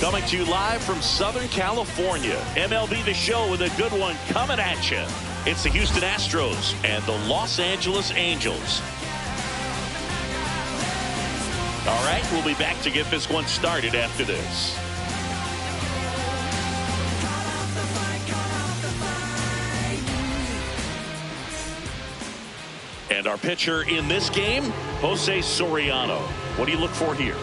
Coming to you live from Southern California. MLB The Show with a good one coming at you. It's the Houston Astros and the Los Angeles Angels. All right, we'll be back to get this one started after this. And our pitcher in this game, Jose Soriano. What do you look for here?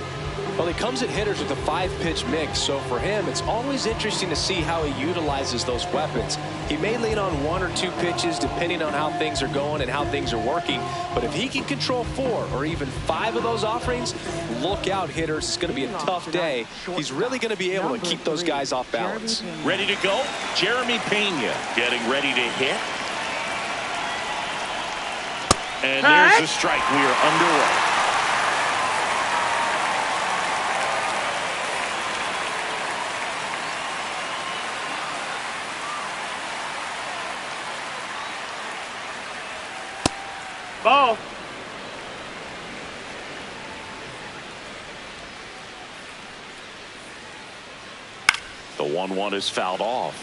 Well, he comes at hitters with a 5-pitch mix, so for him, it's always interesting to see how he utilizes those weapons. He may lean on 1 or 2 pitches depending on how things are going and how things are working, but if he can control 4 or even 5 of those offerings, look out, hitters. It's going to be a tough day. He's really going to be able to keep those guys off balance. Ready to go? Jeremy Pena getting ready to hit. And there's a strike. We are underway. Ball. The 1-1 is fouled off.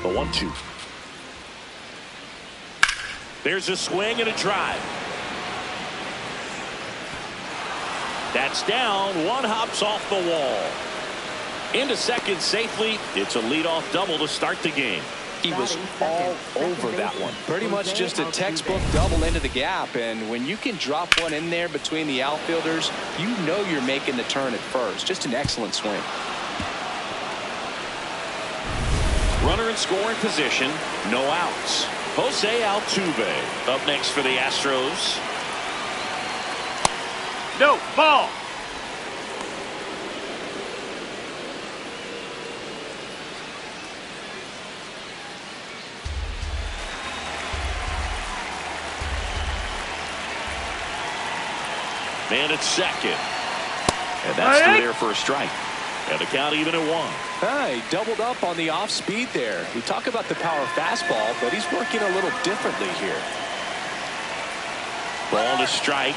The 1-2. There's a swing and a drive. That's down. One hops off the wall. Into second safely. It's a leadoff double to start the game. He was all over that one. Pretty much just a textbook double into the gap. And when you can drop one in there between the outfielders, you know you're making the turn at first. Just an excellent swing. Runner in scoring position. No outs. Jose Altuve up next for the Astros. No, ball. Man at second. And that's through there for a strike. And the count even at 1. He doubled up on the off speed there. We talk about the power fastball, but he's working a little differently here. Ball to strike.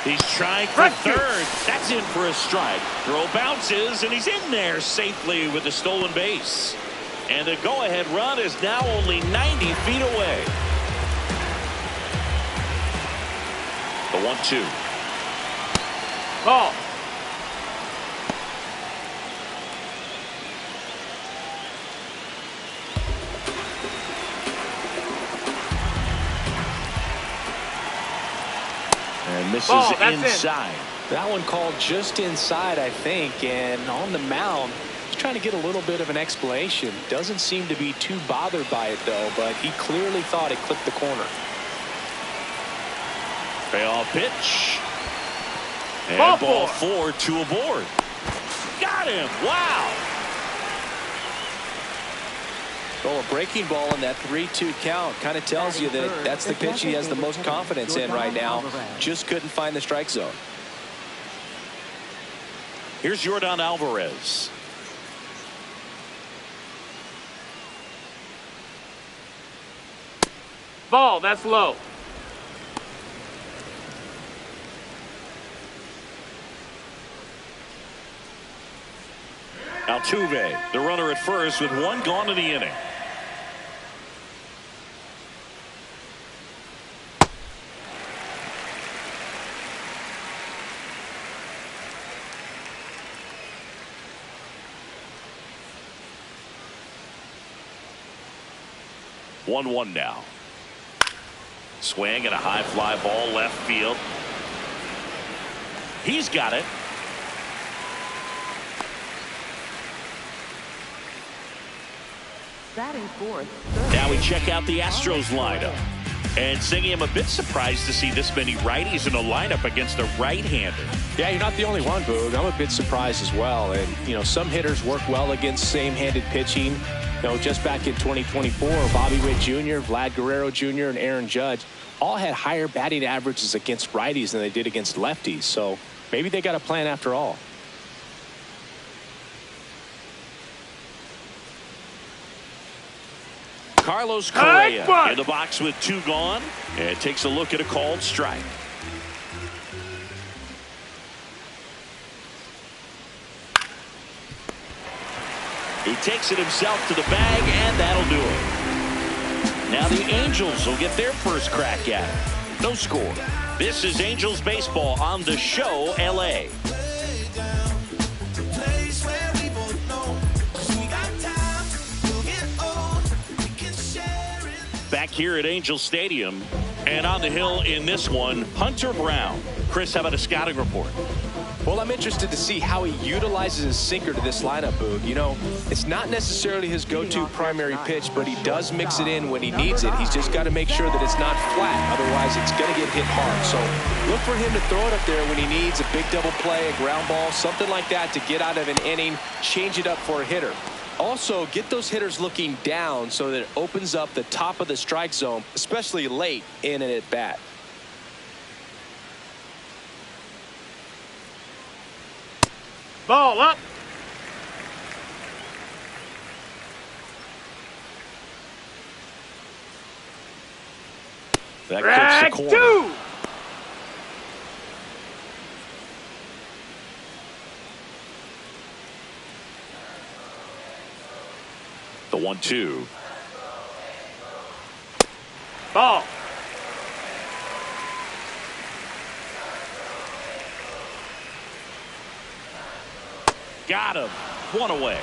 He's trying for third. That's in for a strike. Throw bounces, and he's in there safely with the stolen base. And the go-ahead run is now only 90 feet away. The 1-2. Ball. And this Ball, is inside. That one called just inside, I think. And on the mound, he's trying to get a little bit of an explanation. Doesn't seem to be too bothered by it, though, but he clearly thought it clipped the corner. Payoff pitch. And ball 4, 2 aboard. Got him. Wow. Well, a breaking ball in that 3-2 count kind of tells you that that's the pitch he has the most confidence in right now. Just couldn't find the strike zone. Here's Yordan Alvarez. Ball, that's low. Altuve, the runner at first with 1 gone in the inning. One now. Swing and a high fly ball left field. He's got it. Batting fourth. Now we check out the Astros lineup. And Singy, I'm a bit surprised to see this many righties in a lineup against a right-hander. Yeah, you're not the only one, Boog. I'm a bit surprised as well. And, you know, some hitters work well against same-handed pitching. You know, just back in 2024, Bobby Witt Jr., Vlad Guerrero Jr., and Aaron Judge all had higher batting averages against righties than they did against lefties. So maybe they got a plan after all. Carlos Correa in the box with 2 gone, and takes a look at a called strike. He takes it himself to the bag, and that'll do it. Now the Angels will get their first crack at it. No score. This is Angels baseball on the Show LA. Back here at Angel Stadium, and on the hill in this one, Hunter Brown. Chris, how about a scouting report? Well, I'm interested to see how he utilizes his sinker to this lineup, Boog. You know, it's not necessarily his go-to primary pitch, but he does mix it in when he needs it. He's just got to make sure that it's not flat. Otherwise, it's going to get hit hard. So look for him to throw it up there when he needs a big double play, a ground ball, something like that to get out of an inning, change it up for a hitter. Also, get those hitters looking down so that it opens up the top of the strike zone, especially late in an at-bat. Ball up. That clips the corner. 2. The 1-2. Ball. Got him. 1 away.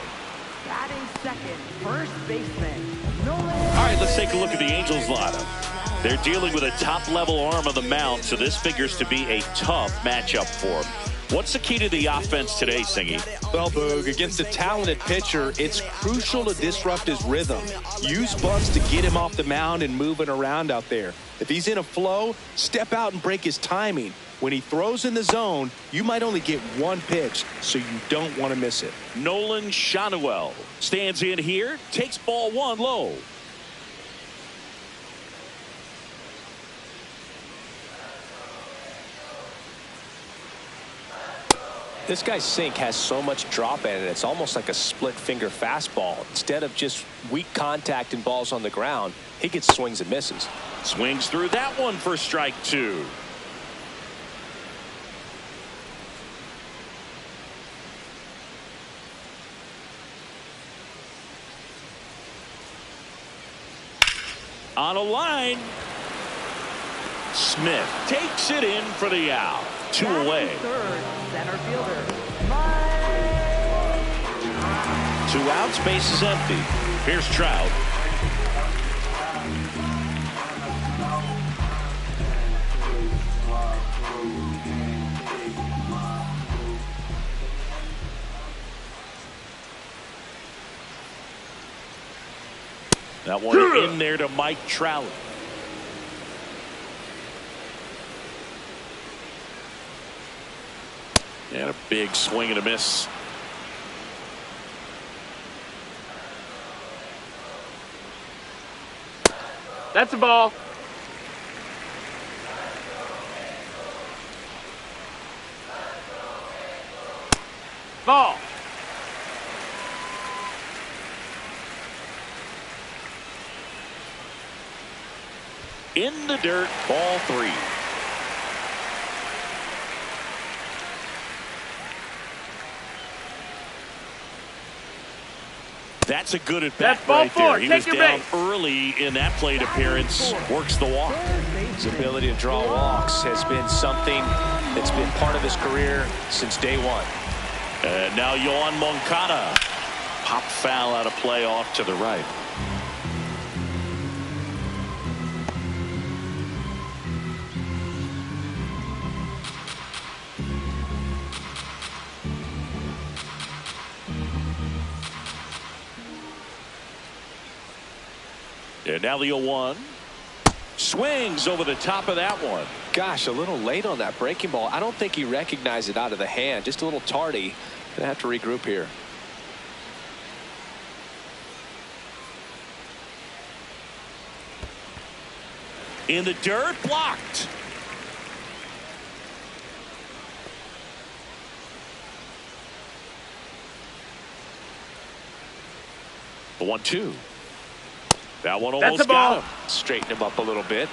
Batting second, first baseman, Nolan. All right, let's take a look at the Angels lineup. They're dealing with a top-level arm on the mound, so this figures to be a tough matchup for them. What's the key to the offense today, Singy? Well, Boog, against a talented pitcher, it's crucial to disrupt his rhythm. Use bunts to get him off the mound and moving around out there. If he's in a flow, step out and break his timing. When he throws in the zone, you might only get 1 pitch, so you don't want to miss it. Nolan Shanuel stands in here, takes ball 1 low. This guy's sink has so much drop in it, it's almost like a split finger fastball. Instead of just weak contact and balls on the ground, he gets swings and misses. Swings through that one for strike 2. On a line, Smith takes it in for the out. 2 away. Third, center fielder, 2 outs, base is empty. Here's Trout. That one in there to Mike Trout. And a big swing and a miss. That's a ball. Ball. In the dirt, ball 3. That's a good at bat right there. He was down early in that plate appearance. Works the walk. His ability to draw walks has been something that's been part of his career since day 1. And now Yoan Moncada. Pop foul out of play off to the right. And now the 0-1. Swings over the top of that one. Gosh, a little late on that breaking ball. I don't think he recognized it out of the hand. Just a little tardy. Gonna have to regroup here. In the dirt, blocked. The 1-2. That one That's almost a ball. got him. Straighten him up a little bit.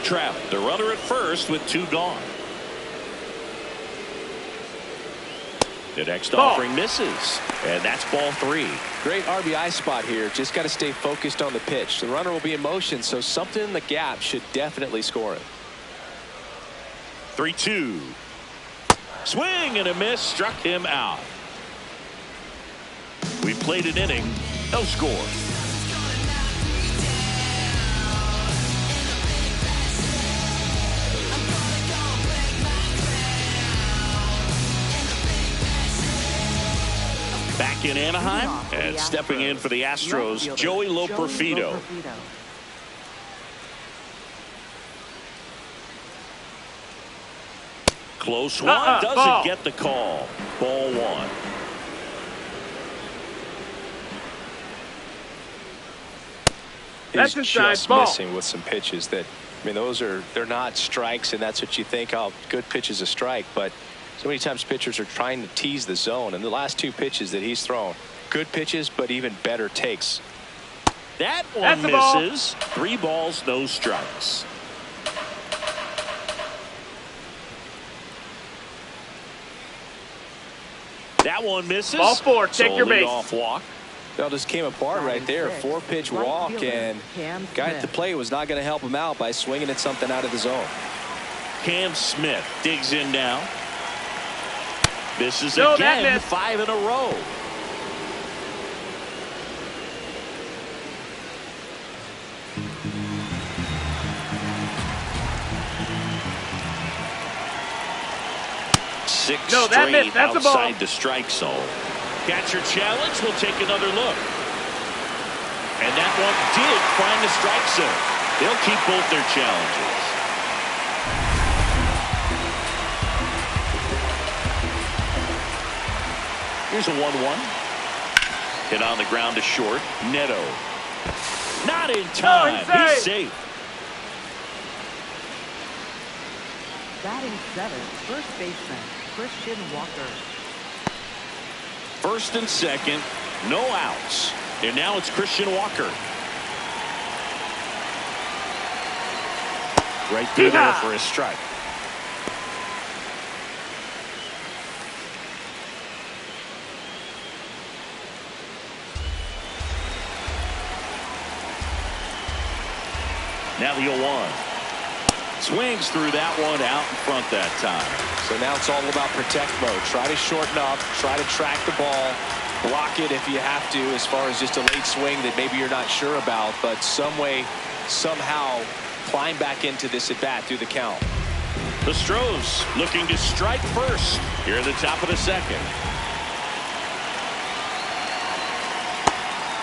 Trap the runner at first with 2 gone. The next Ball. offering misses, and that's ball 3. Great RBI spot here. Just got to stay focused on the pitch. The runner will be in motion, so something in the gap should definitely score him. 3-2. Swing and a miss, struck him out. We played an inning, no score. Back in Anaheim and stepping in for the Astros, Joey Loperfido. Close one, doesn't ball. get the call. Ball 1. That's He's inside just ball. missing with some pitches that, I mean, they're not strikes, and that's what you think, oh, good pitch is a strike, but so many times pitchers are trying to tease the zone, and the last 2 pitches that he's thrown, good pitches, but even better takes. That one misses. 3 balls, no strikes. That one misses. Ball 4, take your base. Off walk. That just came apart right there. 4-pitch walk, and guy at the plate was not going to help him out by swinging at something out of the zone. Cam Smith digs in now. Misses No, again. that missed. 5 in a row. Six No, that straight missed. That's a ball. outside the strike zone. Catcher challenge. We'll take another look. And that one did find the strike zone. They'll keep both their challenges. Here's a 1-1. Hit on the ground to short. Neto. Not in time. he's He's safe. Batting 7th, first baseman, Christian Walker. First and second, no outs. And now it's Christian Walker. Right through there for a strike. Now the 0-1. Swings through that one out in front that time. So now it's all about protect mode. Try to shorten up, try to track the ball, block it if you have to, as far as just a late swing that maybe you're not sure about, but some way, somehow climb back into this at bat through the count. The Astros looking to strike first here at the top of the second.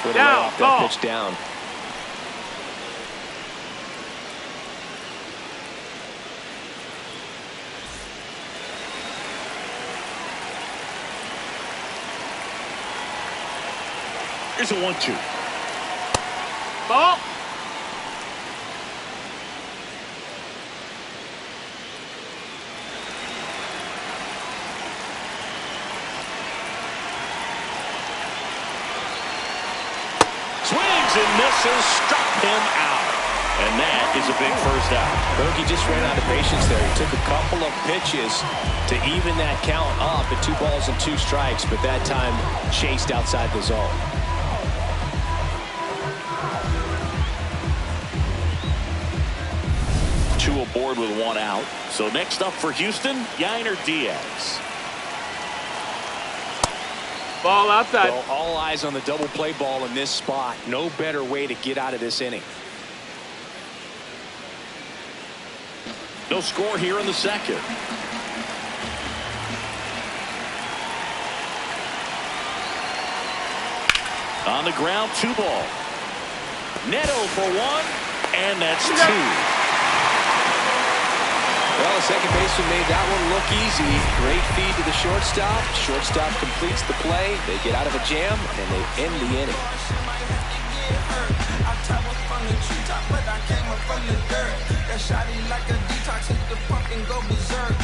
Put Down, off that ball. pitch down. Here's a 1-2. Ball. Swings and misses, struck him out. And that is a big first out. Bogey just ran out of patience there. He took a couple of pitches to even that count up at 2 balls and 2 strikes, but that time chased outside the zone. Two aboard with 1 out. So next up for Houston, Yainer Diaz. Ball outside. Well, all eyes on the double play ball in this spot. No better way to get out of this inning. No score here in the second. On the ground, 2 ball. Neto for 1, and that's 2. Well, the second baseman made that one look easy. Great feed to the shortstop. Shortstop completes the play. They get out of a jam, and they end the inning. Shotty like a detox, hit the pump and go berserk.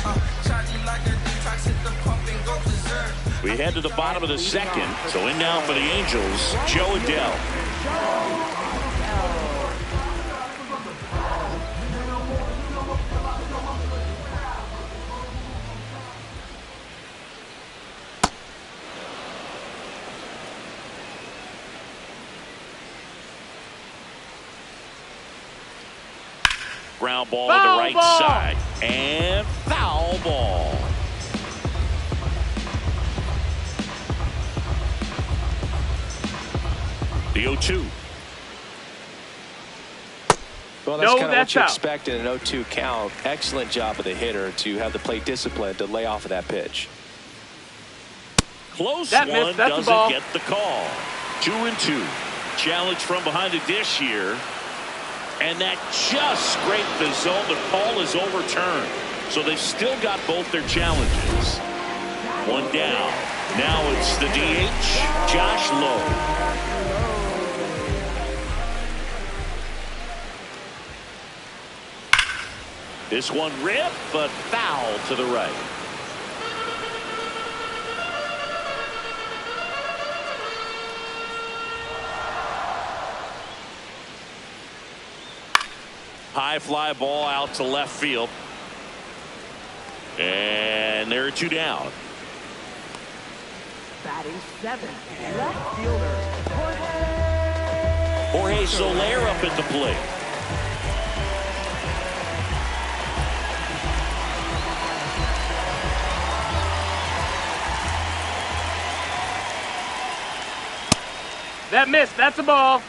We head to the bottom of the second. So in now for the Angels, Joe Adele. Ground ball to the right side. And foul ball. The 0-2. Well, that's kind of what you expect in an 0-2 count. Excellent job of the hitter to have the plate discipline to lay off of that pitch. Close one, doesn't get the call. 2-2. Challenge from behind the dish here. And that just scraped the zone. The call is overturned. So they've still got both their challenges. One down. Now it's the DH, Josh Lowe. This one ripped, but foul to the right. High fly ball out to left field. And there are two down. Batting seventh, left fielder, Jorge Soler up at the plate. That missed. That's a ball.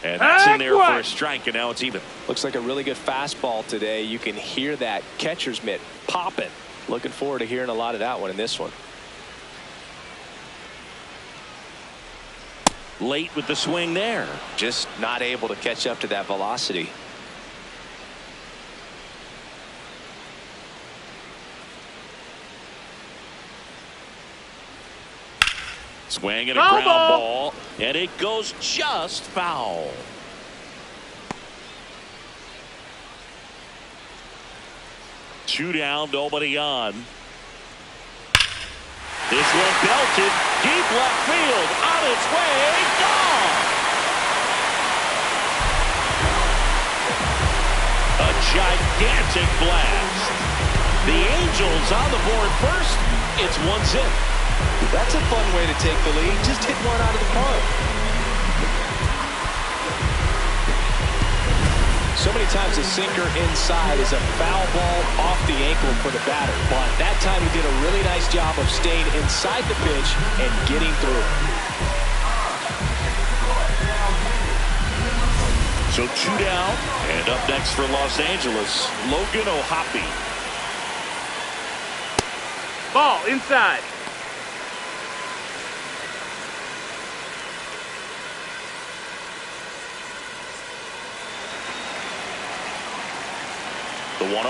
And that's in there for a strike, and now it's even. Looks like a really good fastball today. You can hear that catcher's mitt popping. Looking forward to hearing a lot of that one in this one. Late with the swing there. Just not able to catch up to that velocity. Swing and a ground ball, and it goes just foul. Two down, nobody on. This one belted deep left field, on its way, gone. A gigantic blast. The Angels on the board first. It's 1-0. That's a fun way to take the lead. Just hit one out of the park. So many times a sinker inside is a foul ball off the ankle for the batter. But that time he did a really nice job of staying inside the pitch and getting through. So two down, and up next for Los Angeles, Logan O'Hoppe. Ball inside. The 1-0.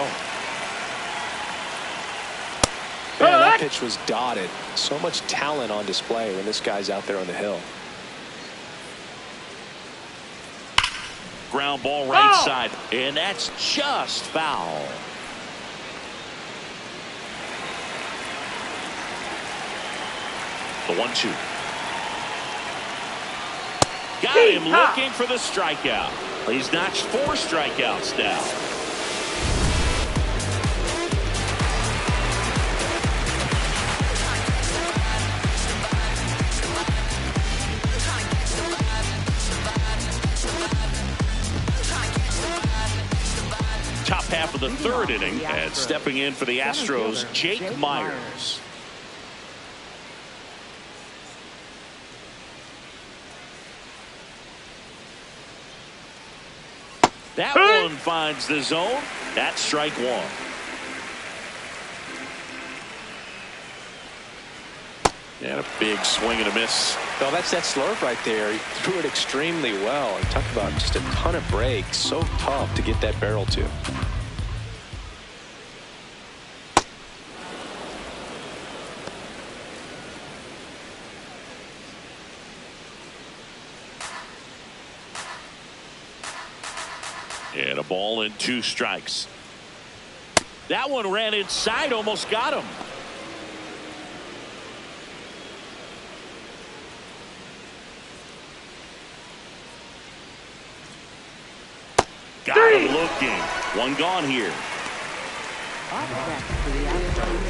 Man, that pitch was dotted. So much talent on display when this guy's out there on the hill. Ground ball right side, and that's just foul. The 1-2. Got him looking for the strikeout. He's notched 4 strikeouts now. Top half of the third inning, and stepping in for the Astros, Jake Myers. That one finds the zone. That's strike one. And a big swing and a miss. Well, that's that slurve right there. He threw it extremely well. And talk about just a ton of breaks. So tough to get that barrel to. And a ball and 2 strikes. That one ran inside, almost got him. Got him looking. One gone here. Up next for the Astros,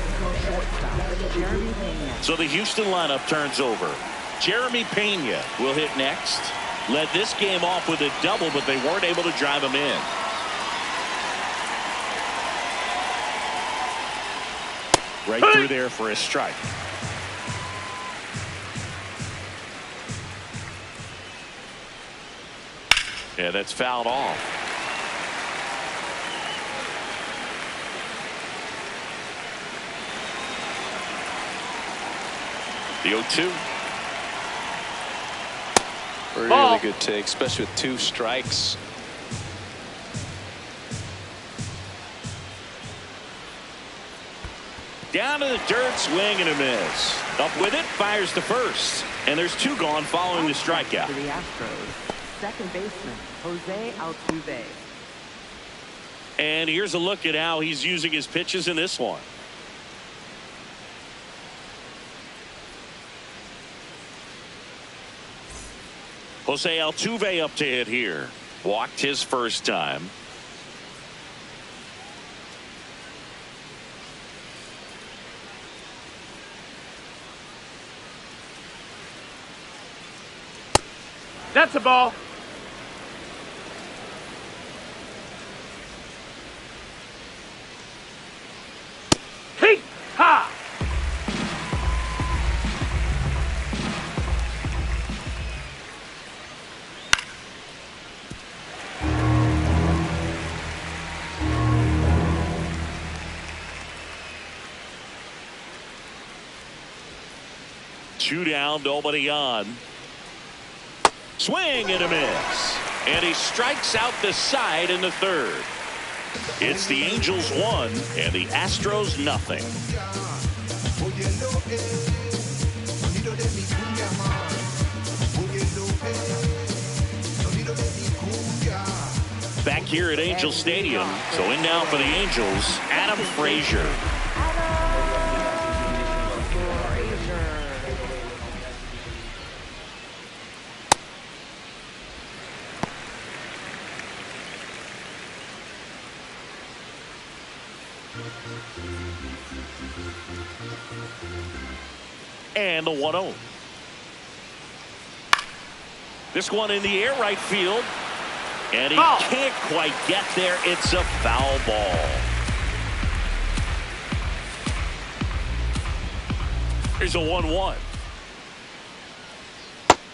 shortstop, Jeremy Pena. So the Houston lineup turns over. Jeremy Pena will hit next. Led this game off with a double, but they weren't able to drive him in. Right through there for a strike. Yeah, that's fouled off. The 0-2. Really good take, especially with 2 strikes. Down to the dirt, swing and a miss. Up with it, fires to first. And there's 2 gone following the strikeout. For the Astros, second baseman, Jose Altuve. And here's a look at how he's using his pitches in this one. Jose Altuve up to hit here. Walked his first time. That's a ball. Hey, ha! Two down, nobody on. Swing and a miss. And he strikes out the side in the third. It's the Angels 1 and the Astros nothing. Back here at Angel Stadium. So in now for the Angels, Adam Frazier. And the 1-0. This one in the air, right field. And he can't quite get there. It's a foul ball. Here's a 1-1.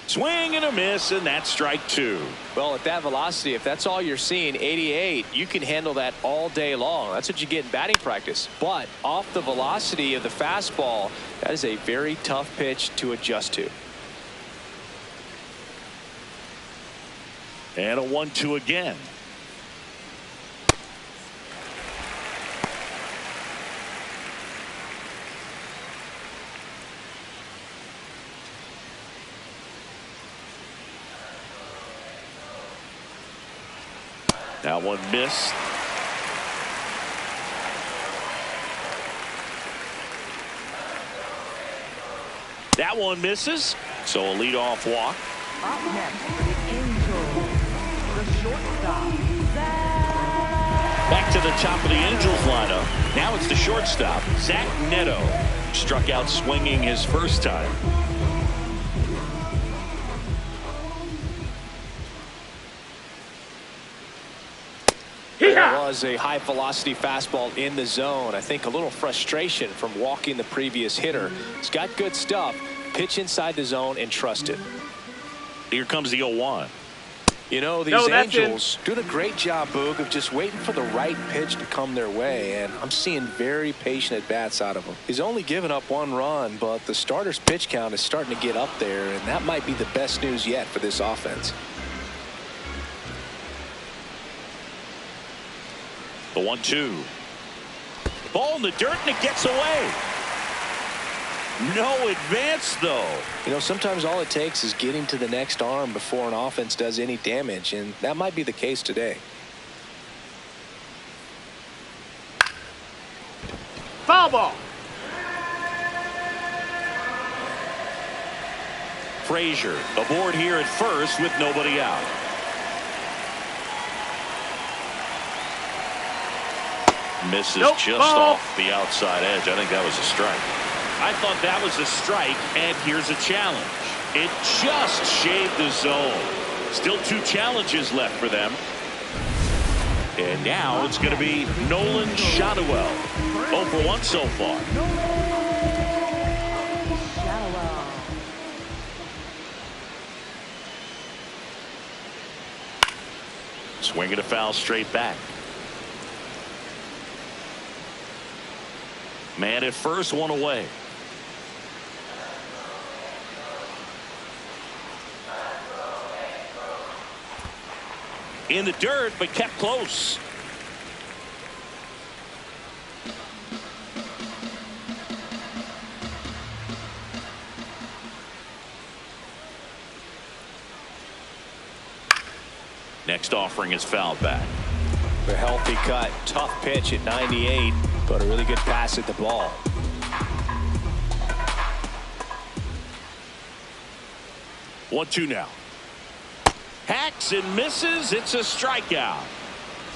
Swing and a miss, and that's strike 2. Well, at that velocity, if that's all you're seeing, 88, you can handle that all day long. That's what you get in batting practice. But off the velocity of the fastball, that is a very tough pitch to adjust to. And a 1-2 again. That one missed. That one misses. So a leadoff walk. Up next for the Angels, the shortstop, Back to the top of the Angels lineup. Now it's the shortstop, Zach Neto. Struck out swinging his first time. There was a high velocity fastball in the zone. I think a little frustration from walking the previous hitter. He's got good stuff. Pitch inside the zone and trust it. Here comes the 0-1. You know, these Angels doing a great job, Boog, of just waiting for the right pitch to come their way, and I'm seeing very patient at-bats out of him. He's only given up 1 run, but the starter's pitch count is starting to get up there, and that might be the best news yet for this offense. The 1-2. Ball in the dirt, and it gets away. No advance, though. You know, sometimes all it takes is getting to the next arm before an offense does any damage, and that might be the case today. Foul ball. Frazier aboard here at first with nobody out. Misses just off the outside edge. I think that was a strike. I thought that was a strike, and here's a challenge. It just shaved the zone. Still 2 challenges left for them. And now it's going to be Nolan Shotwell. 0 for 1 so far. Swinging a foul straight back. Man at first, 1 away. In the dirt, but kept close. Next offering is fouled back. A healthy cut. Tough pitch at 98, but a really good pass at the ball. One, 2 now. Hacks and misses. It's a strikeout.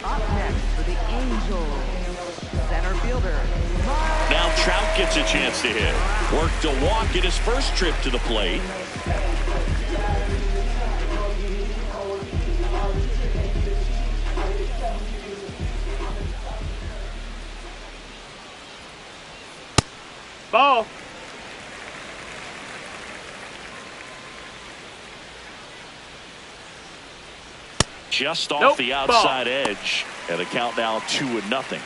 Up next for the Angels, center fielder. Now Trout gets a chance to hit. Worked a walk at his first trip to the plate. Ball. Just off the outside edge. And the count now 2-0.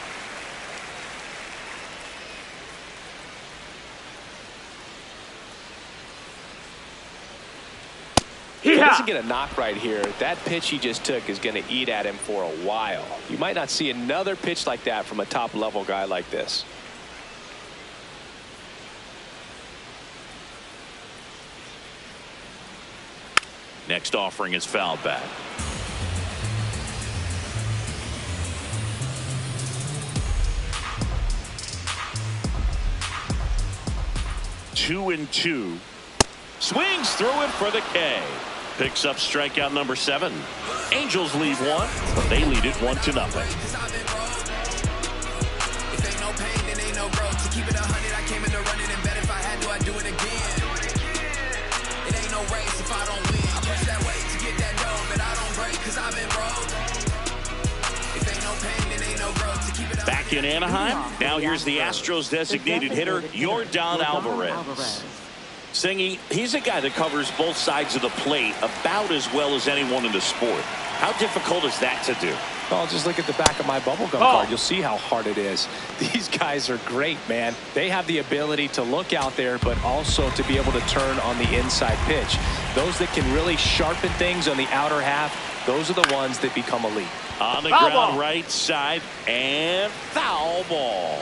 If he doesn't get a knock right here, that pitch he just took is going to eat at him for a while. You might not see another pitch like that from a top-level guy like this. Next offering is fouled back. Two and 2. Swings through it for the K. Picks up strikeout number 7. Angels leave 1, but they lead it 1-0. Back in Anaheim, now here's the Astros designated hitter, Yordan Alvarez. Singy, he's a guy that covers both sides of the plate about as well as anyone in the sport. How difficult is that to do? Well, just look at the back of my bubblegum card. You'll see how hard it is. These guys are great, man. They have the ability to look out there, but also to be able to turn on the inside pitch. Those that can really sharpen things on the outer half, those are the ones that become elite. On the ground, right side, and foul ball.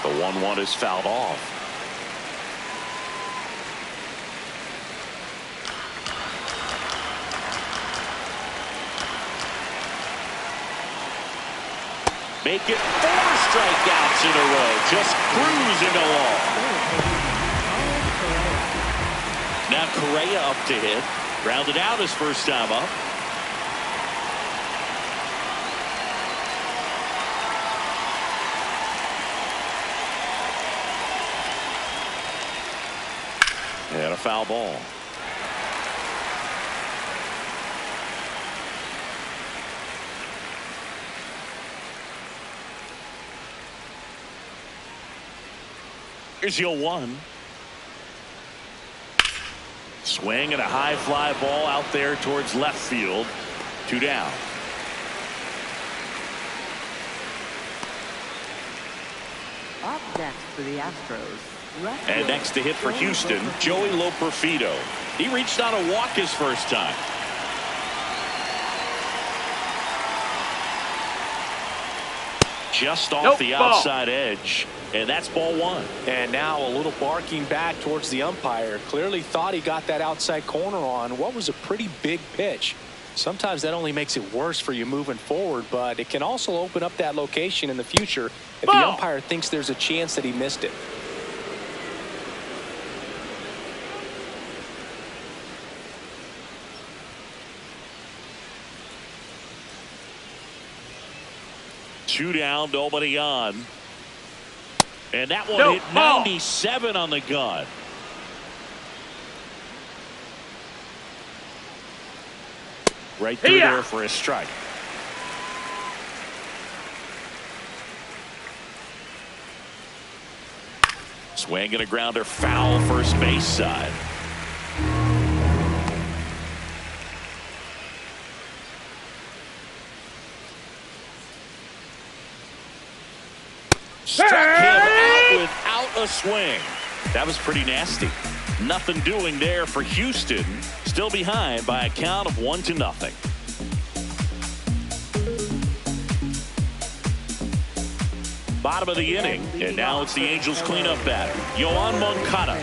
The 1-1 is fouled off. Make it 4 strikeouts in a row, just cruising along. Now Correa up to hit. Grounded out his first time up. And a foul ball. Here's your 1. Swing and a high fly ball out there towards left field. 2 down. Up next for the Astros. And next to hit for Houston, Joey Loperfido. He reached on a walk his first time. Just off the outside edge. And that's ball one. And now a little barking back towards the umpire. Clearly thought he got that outside corner on what was a pretty big pitch. Sometimes that only makes it worse for you moving forward, but it can also open up that location in the future if the umpire thinks there's a chance that he missed it. Two down, nobody on. And that one hit 97 on the gun. Right through there for a strike. Swing and a grounder foul first base side. Struck him out without a swing. That was pretty nasty. Nothing doing there for Houston. Still behind by a count of 1-0. Bottom of the inning, and now it's the Angels cleanup batter, Yoan Moncada.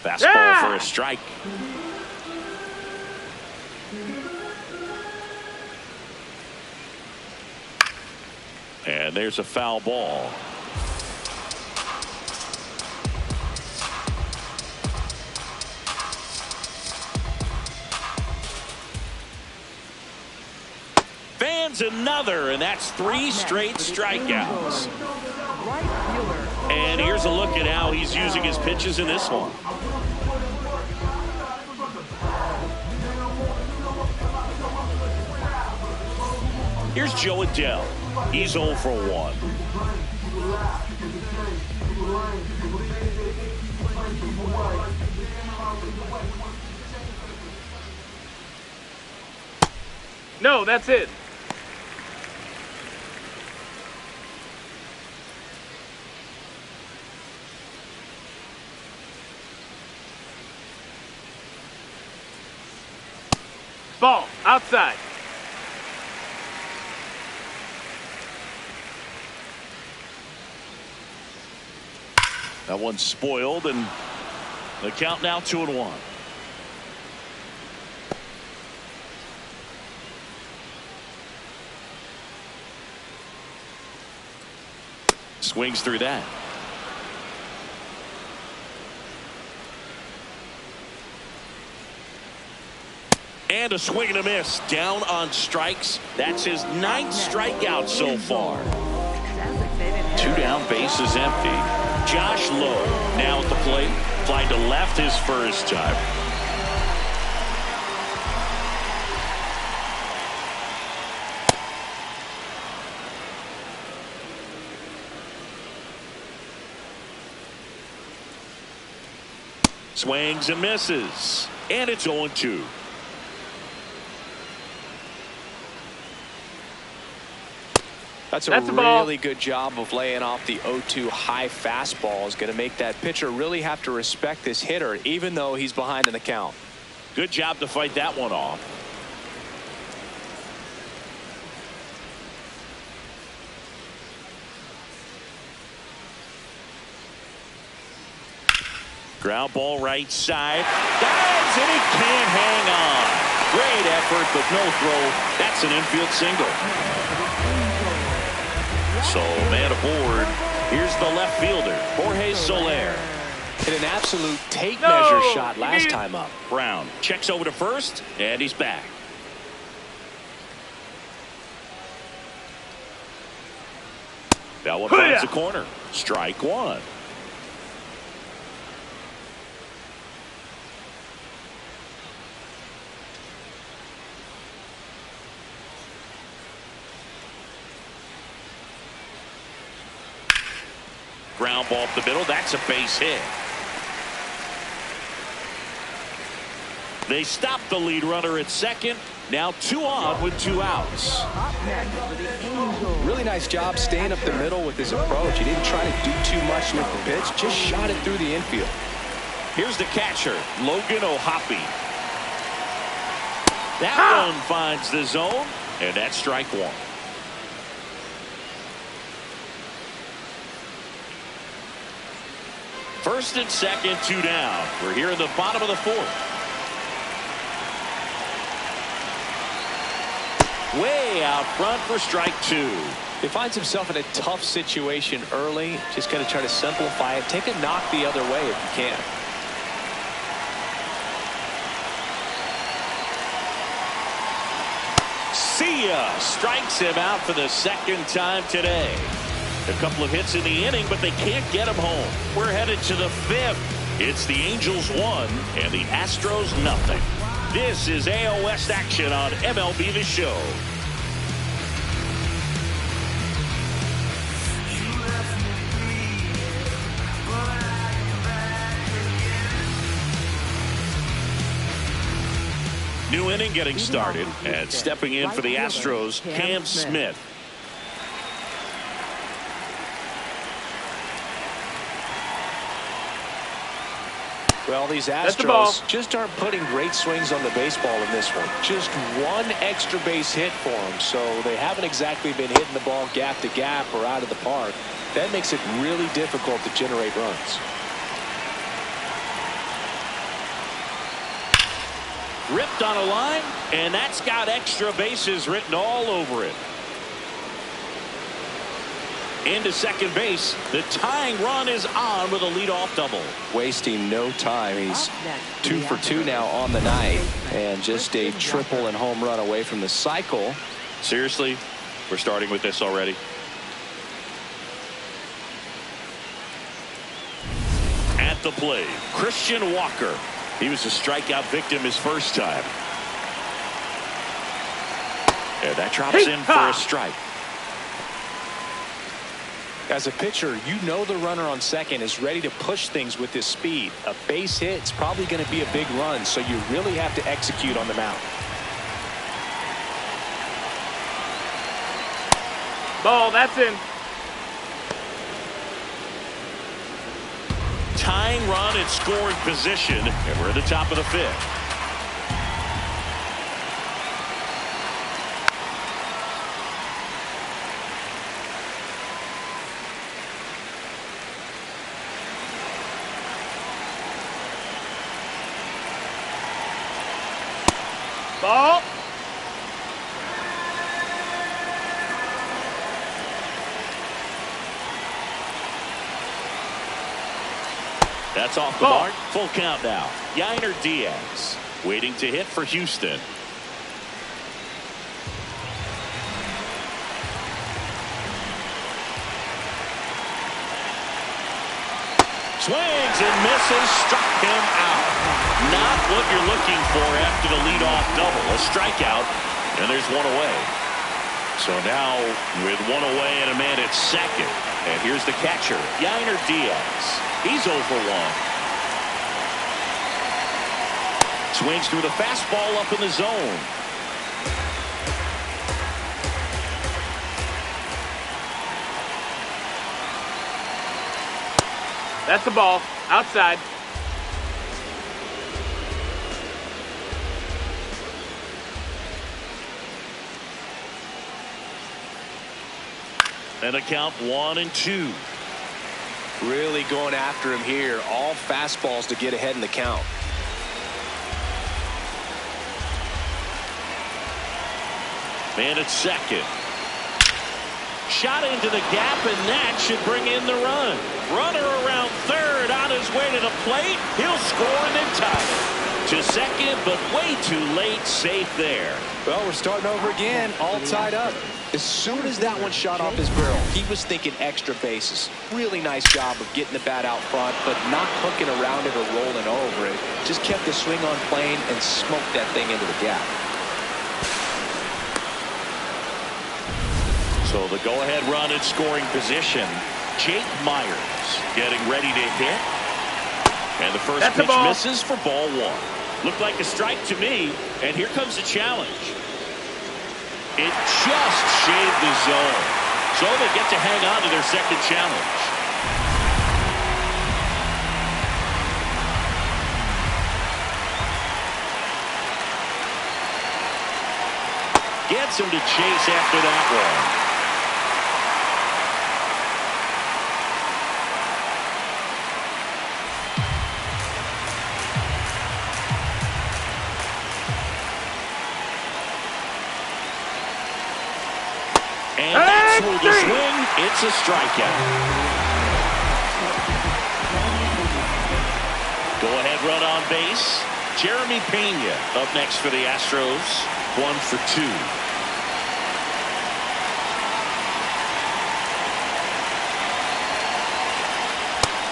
Fastball for a strike. And there's a foul ball. Fans another, and that's 3 straight strikeouts. And here's a look at how he's using his pitches in this one. Here's Joe Adele. He's 0 for 1. No, that's it. Ball outside. That one's spoiled, and the count now 2-1. Swings through that. And a swing and a miss. Down on strikes. That's his 9th strikeout so far. 2 down, bases empty. Josh Lowe now at the plate. Fly to left his first time. Swings and misses. And it's 0-2. That's a really good job of laying off the 0-2 high fastball. Is going to make that pitcher really have to respect this hitter, even though he's behind in the count. Good job to fight that one off. Ground ball right side. Dives, and he can't hang on. Great effort, but no throw. That's an infield single. So, man aboard. Here's the left fielder, Jorge Soler. Hit an absolute tape measure shot last time up. Brown checks over to first, and he's back. That one finds the corner. Strike one. Ground ball up the middle. That's a base hit. They stop the lead runner at second. Now 2 on with 2 outs. Really nice job staying up the middle with his approach. He didn't try to do too much with the pitch. Just shot it through the infield. Here's the catcher, Logan O'Hoppe. That one finds the zone, and that's strike one. First and second, 2 down. We're here in the bottom of the fourth. Way out front for strike 2. He finds himself in a tough situation early. Just got to try to simplify it. Take a knock the other way if you can. See ya! Strikes him out for the second time today. A couple of hits in the inning, but they can't get him home. We're headed to the fifth. It's the Angels 1 and the Astros nothing. This is AL West action on MLB The Show. New inning getting started, and stepping in for the Astros, Cam Smith. Well, these Astros just aren't putting great swings on the baseball in this one. Just one extra base hit for them, so they haven't exactly been hitting the ball gap to gap or out of the park. That makes it really difficult to generate runs. Ripped on a line, and that's got extra bases written all over it. Into second base. The tying run is on with a leadoff double. Wasting no time. He's 2 for 2 now on the night, and just a triple and home run away from the cycle. Seriously, we're starting with this already. At the plate, Christian Walker. He was a strikeout victim his first time. And that drops in for a strike. As a pitcher, you know the runner on second is ready to push things with his speed. A base hit is probably going to be a big run, so you really have to execute on the mound. Ball, that's in. Tying run in scoring position, and we're at the top of the fifth. Ball. That's off the mark. Full count now. Yainer Diaz waiting to hit for Houston. Swings and misses. Struck him out. Not what you're looking for after the leadoff double. A strikeout, and there's one away. So now with one away and a man at second. And here's the catcher, Yainer Diaz. He's 0 for 1. Swings through the fastball up in the zone. That's the ball. Outside. And a count 1-2. Really going after him here. All fastballs to get ahead in the count. Man at second. Shot into the gap, and that should bring in the run. Runner around third on his way to the plate. He'll score and then tie it. To second, but way too late. Safe there. Well, we're starting over again. All tied up. As soon as that one shot off his barrel, he was thinking extra bases. Really nice job of getting the bat out front, but not hooking around it or rolling over it. Just kept the swing on plane and smoked that thing into the gap. So the go-ahead run in scoring position. Jake Myers getting ready to hit. And the first pitch misses for ball 1. Looked like a strike to me, and here comes the challenge. It just shaved the zone. So they get to hang on to their second challenge. Gets him to chase after that one. And that's through the swing. It's a strikeout. Go-ahead run on base. Jeremy Pena up next for the Astros. 1 for 2.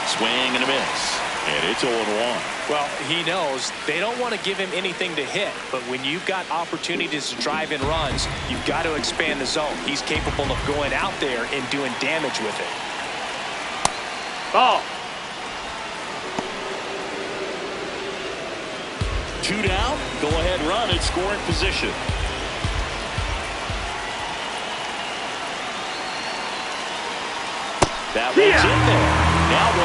Swing and a miss. And it's 0-1. Well, he knows they don't want to give him anything to hit, but when you've got opportunities to drive in runs, you've got to expand the zone. He's capable of going out there and doing damage with it. Ball. 2 down. Go ahead run in scoring position. That one's in there. Now 1-2.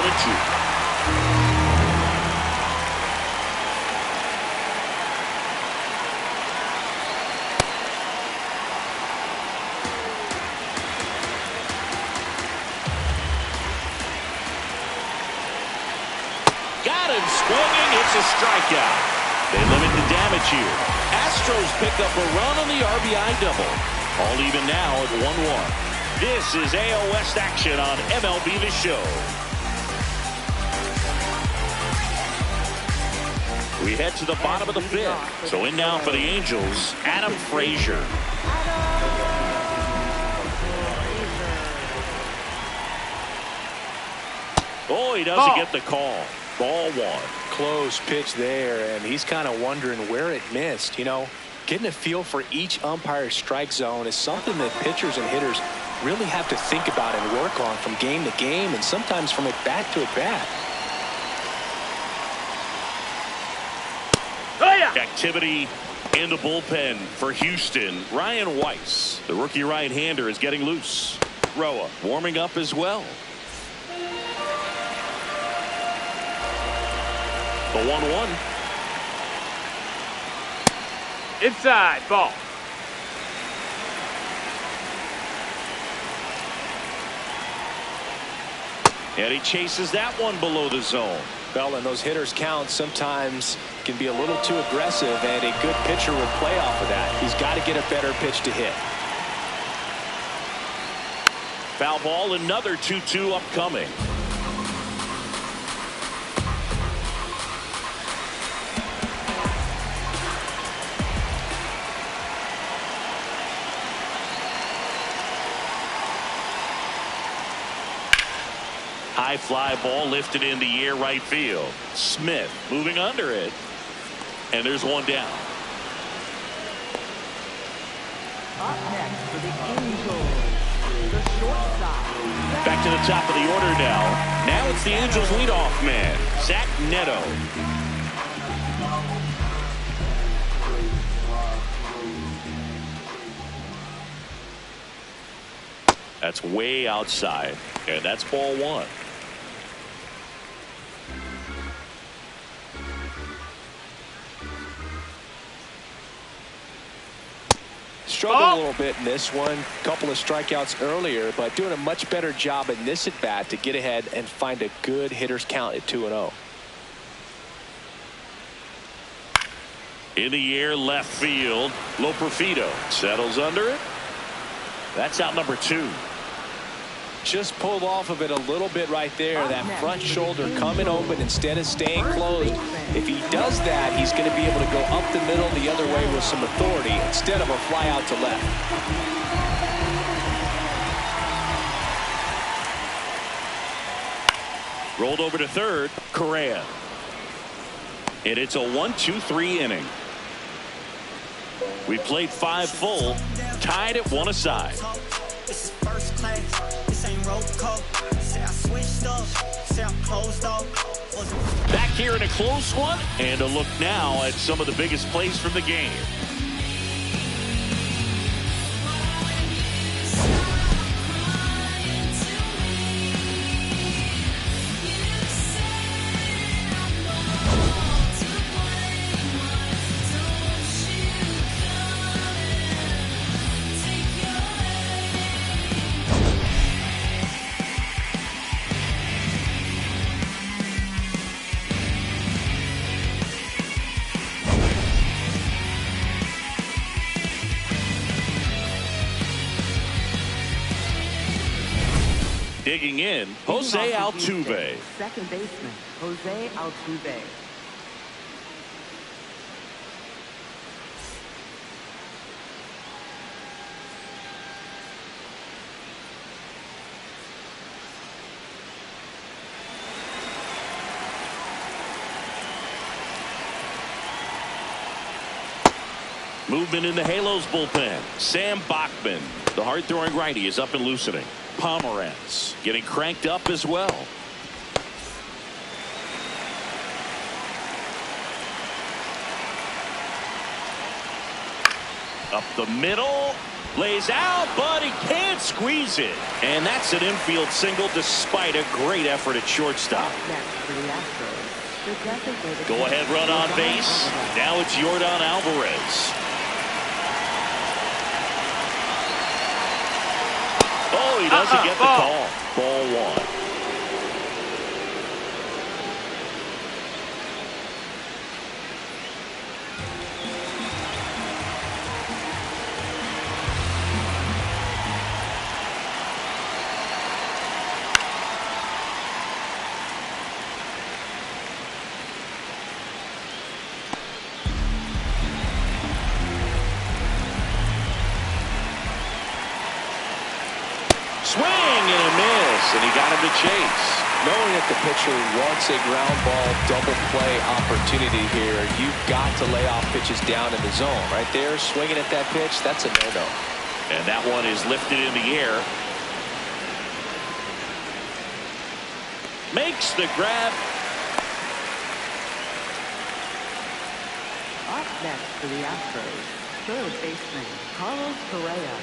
Got him swinging. It's a strikeout. They limit the damage here. Astros pick up a run on the RBI double. All even now at 1-1. This is AL West action on MLB The Show. We head to the bottom of the 5th. So in now for the Angels, Adam Frazier. Oh, he doesn't get the call. Ball 1. Close pitch there, and he's kind of wondering where it missed. You know, getting a feel for each umpire's strike zone is something that pitchers and hitters really have to think about and work on from game to game, and sometimes from at bat to at bat. Oh, yeah. Activity in the bullpen for Houston. Ryan Weiss, the rookie right-hander, is getting loose. Roa warming up as well. The 1-1. Inside. Ball. And he chases that one below the zone. Well, and those hitters count sometimes can be a little too aggressive, and a good pitcher will play off of that. He's got to get a better pitch to hit. Foul ball, another 2-2 upcoming. High fly ball lifted in the air right field. Smith moving under it. And there's one down. Up next for the Angels, the shortstop. Back to the top of the order now. Now it's the Angels leadoff man, Zach Neto. That's way outside. And that's ball 1. Struggled a little bit in this one. Couple of strikeouts earlier, but doing a much better job in this at bat to get ahead and find a good hitter's count at 2-0. In the air left field. Loperfido settles under it. That's out number 2. Just pulled off of it a little bit right there. That front shoulder coming open instead of staying closed. If he does that, he's going to be able to go up the middle the other way with some authority instead of a fly out to left. Rolled over to third. Correa. And it's a 1-2-3 inning. We played 5 full. Tied at 1 aside. This is first class. This ain't roll call. Say I switched up. Say I closed off. Back here in a close one. And a look now at some of the biggest plays from the game. Digging in, Jose Altuve. Second baseman, Jose Altuve. Movement in the Halos bullpen. Sam Bachman, the hard-throwing righty, is up and loosening. Pomeranz getting cranked up as well. Up the middle, lays out, but he can't squeeze it. And that's an infield single despite a great effort at shortstop. Next for the Astros, the designated Go ahead run on base. Now it's Yordan Alvarez. Oh, he doesn't get the call. Ball one. Swing and a miss, and he got him to chase. Knowing that the pitcher wants a ground ball double play opportunity here, you've got to lay off pitches down in the zone. Right there, swinging at that pitch, that's a no-no. And that one is lifted in the air. Makes the grab. Up next for the Astros, third baseman, Carlos Correa.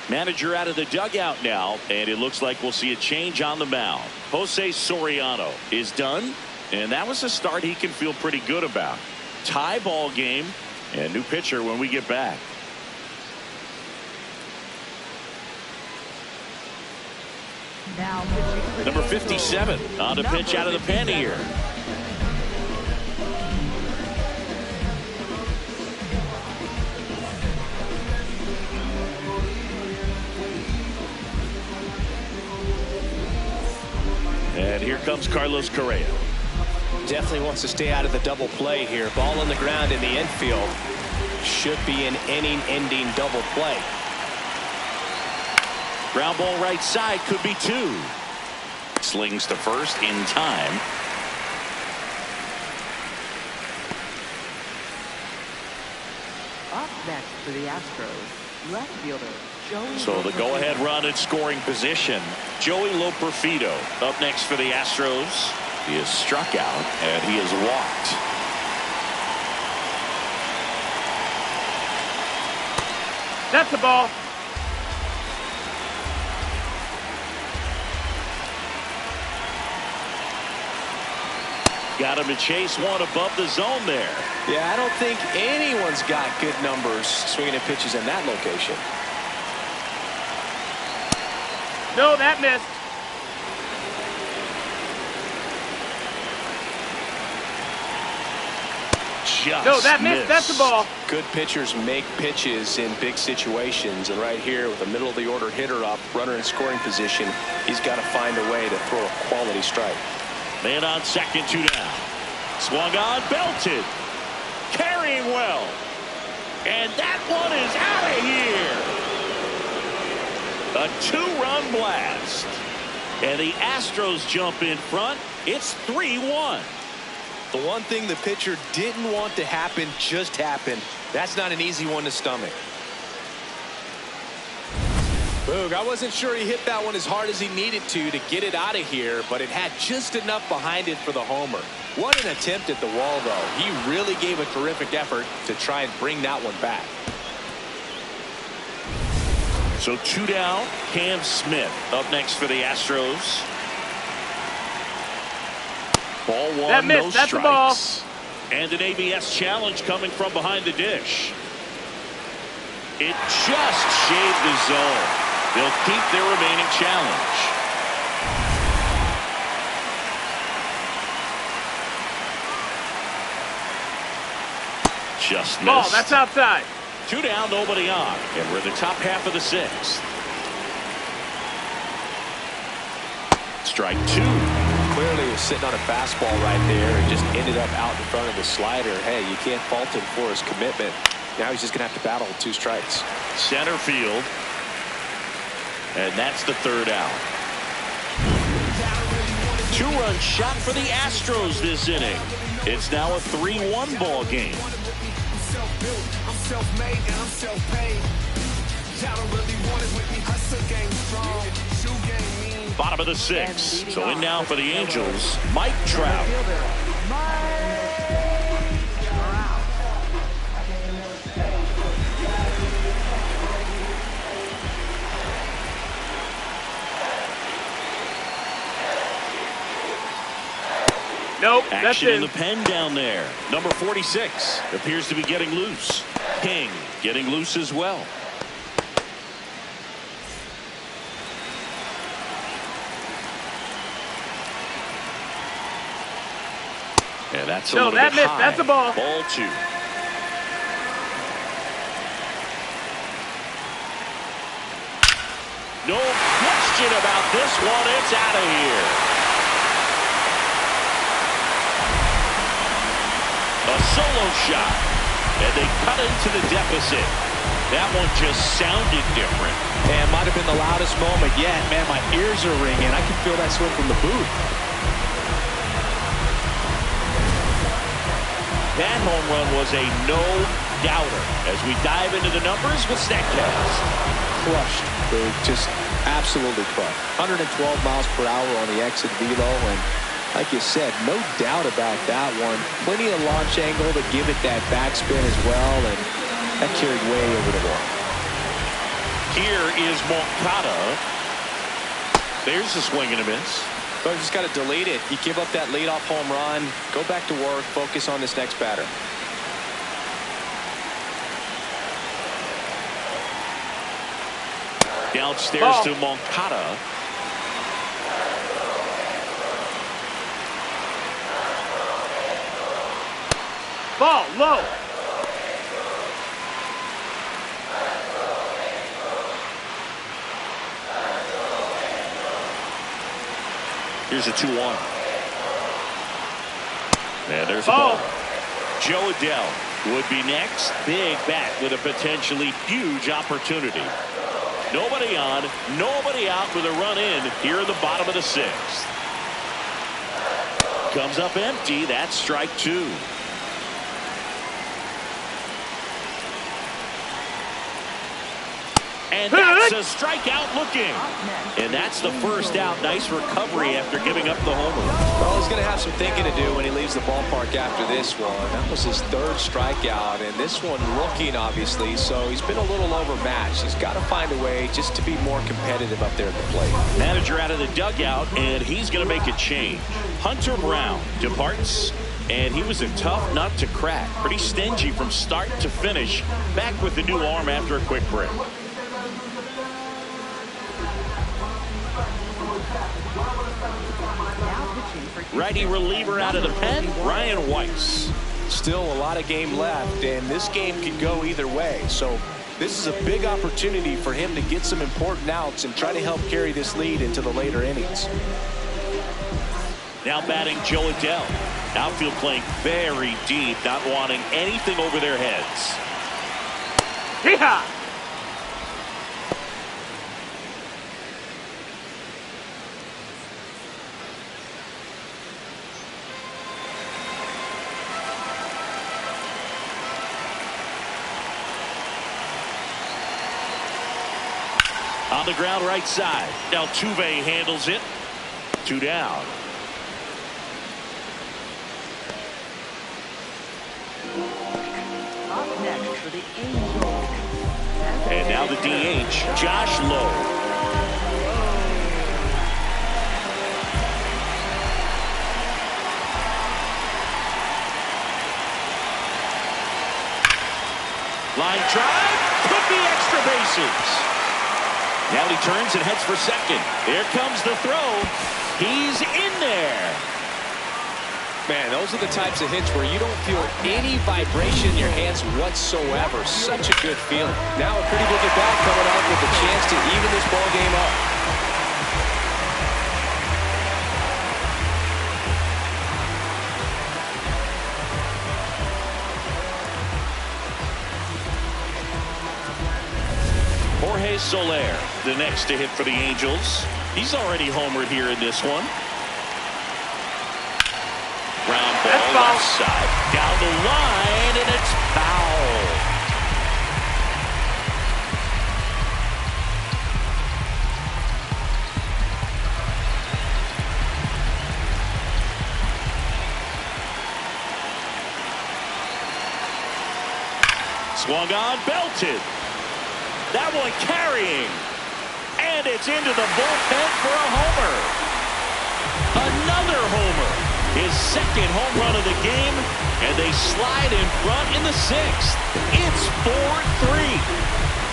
Manager out of the dugout now, and it looks like we'll see a change on the mound. Jose Soriano is done, and that was a start he can feel pretty good about. Tie ball game, and new pitcher when we get back. Now pitching for Number the 57 Astros, on the pitch out of the pen here. And here comes Carlos Correa. Definitely wants to stay out of the double play here. Ball on the ground in the infield. Should be an inning-ending double play. Ground ball right side, could be two. Slings to first in time. Up next for the Astros, left fielder, Joey. So the go-ahead run in scoring position. Joey Loperfido up next for the Astros. He is struck out and he is walked. That's the ball. Got him to chase one above the zone there. Yeah, I don't think anyone's got good numbers swinging at pitches in that location. No, that missed. Just No, that missed. That's the ball. Good pitchers make pitches in big situations, and right here with a middle-of-the-order hitter up, runner in scoring position, he's got to find a way to throw a quality strike. Man on second, two down. Swung on, belted. Carrying well. And that one is out of here. A two-run blast. And the Astros jump in front. It's 3-1. The one thing the pitcher didn't want to happen just happened. That's not an easy one to stomach. Boog, I wasn't sure he hit that one as hard as he needed to get it out of here, but it had just enough behind it for the homer. What an attempt at the wall, though. He really gave a terrific effort to try and bring that one back. So two down. Cam Smith up next for the Astros. Ball one, That missed. no That's the ball. strikes. And an ABS challenge coming from behind the dish. It just shaved the zone. They'll keep their remaining challenge. Just missed. Ball. That's outside. Two down, nobody on. And we're in the top half of the sixth. strike two. Clearly he was sitting on a fastball right there and just ended up out in front of the slider. Hey, you can't fault him for his commitment. Now he's just going to have to battle with 2 strikes. Center field. And that's the 3rd out. 2-run shot for the Astros this inning. It's now a 3-1 ball game. I'm self-made and I'm self-paid. Y'all don't really want it with me. Hustle game strong. Shoe game mean. Bottom of the 6th. So in now for the Angels, Mike Trout. Nope, that's Action in it. the pen down there. Number 46 appears to be getting loose. King getting loose as well. Yeah, that's a No, little that bit missed. high. That's a ball. Ball 2. No question about this one. It's out of here. A solo shot, and they cut into the deficit. That one just sounded different. And might have been the loudest moment yet. Man, my ears are ringing. I can feel that swing from the booth. That home run was a no-doubter. As we dive into the numbers with StatCast. Crushed, Big. Just absolutely crushed. 112 miles per hour on the exit velo, and like you said, no doubt about that one. Plenty of launch angle to give it that backspin as well, and that carried way over the wall. Here is Moncada. There's the swing and a miss. But you just got to delete it. You give up that leadoff home run, go back to work, focus on this next batter. Downstairs to Moncada. Ball low. Here's a 2-1. And there's a ball. Joe Adell would be next. Big bat with a potentially huge opportunity. Nobody on, nobody out with a run in here in the bottom of the 6th. Comes up empty. That's strike 2. And that's a strikeout looking. And that's the 1st out. Nice recovery after giving up the homer. Well, he's going to have some thinking to do when he leaves the ballpark after this one. That was his 3rd strikeout, and this one rookie, obviously, so he's been a little overmatched. He's got to find a way just to be more competitive up there at the plate. Manager out of the dugout, and he's going to make a change. Hunter Brown departs, and he was a tough nut to crack. Pretty stingy from start to finish. Back with the new arm after a quick break. Righty reliever out of the pen, Ryan Weiss. Still a lot of game left, and this game could go either way. So this is a big opportunity for him to get some important outs and try to help carry this lead into the later innings. Now batting Joe Adell. Outfield playing very deep, not wanting anything over their heads. Yeehaw! On the ground right side. Altuve handles it. 2 down. Up next for the Angels. And now the DH, Josh Lowe. Line drive, could be extra bases. Now he turns and heads for second. Here comes the throw. He's in there. Man, those are the types of hits where you don't feel any vibration in your hands whatsoever. Such a good feeling. Now a pretty big at bat coming up with a chance to even this ball game up. Jorge Soler, the next to hit for the Angels. He's already homered here in this one. Ground ball left side. Down the line, and it's foul. Swung on, belted. That one carrying. And it's into the bullpen for a homer. Another homer. His second home run of the game. And they slide in front in the sixth. It's 4-3.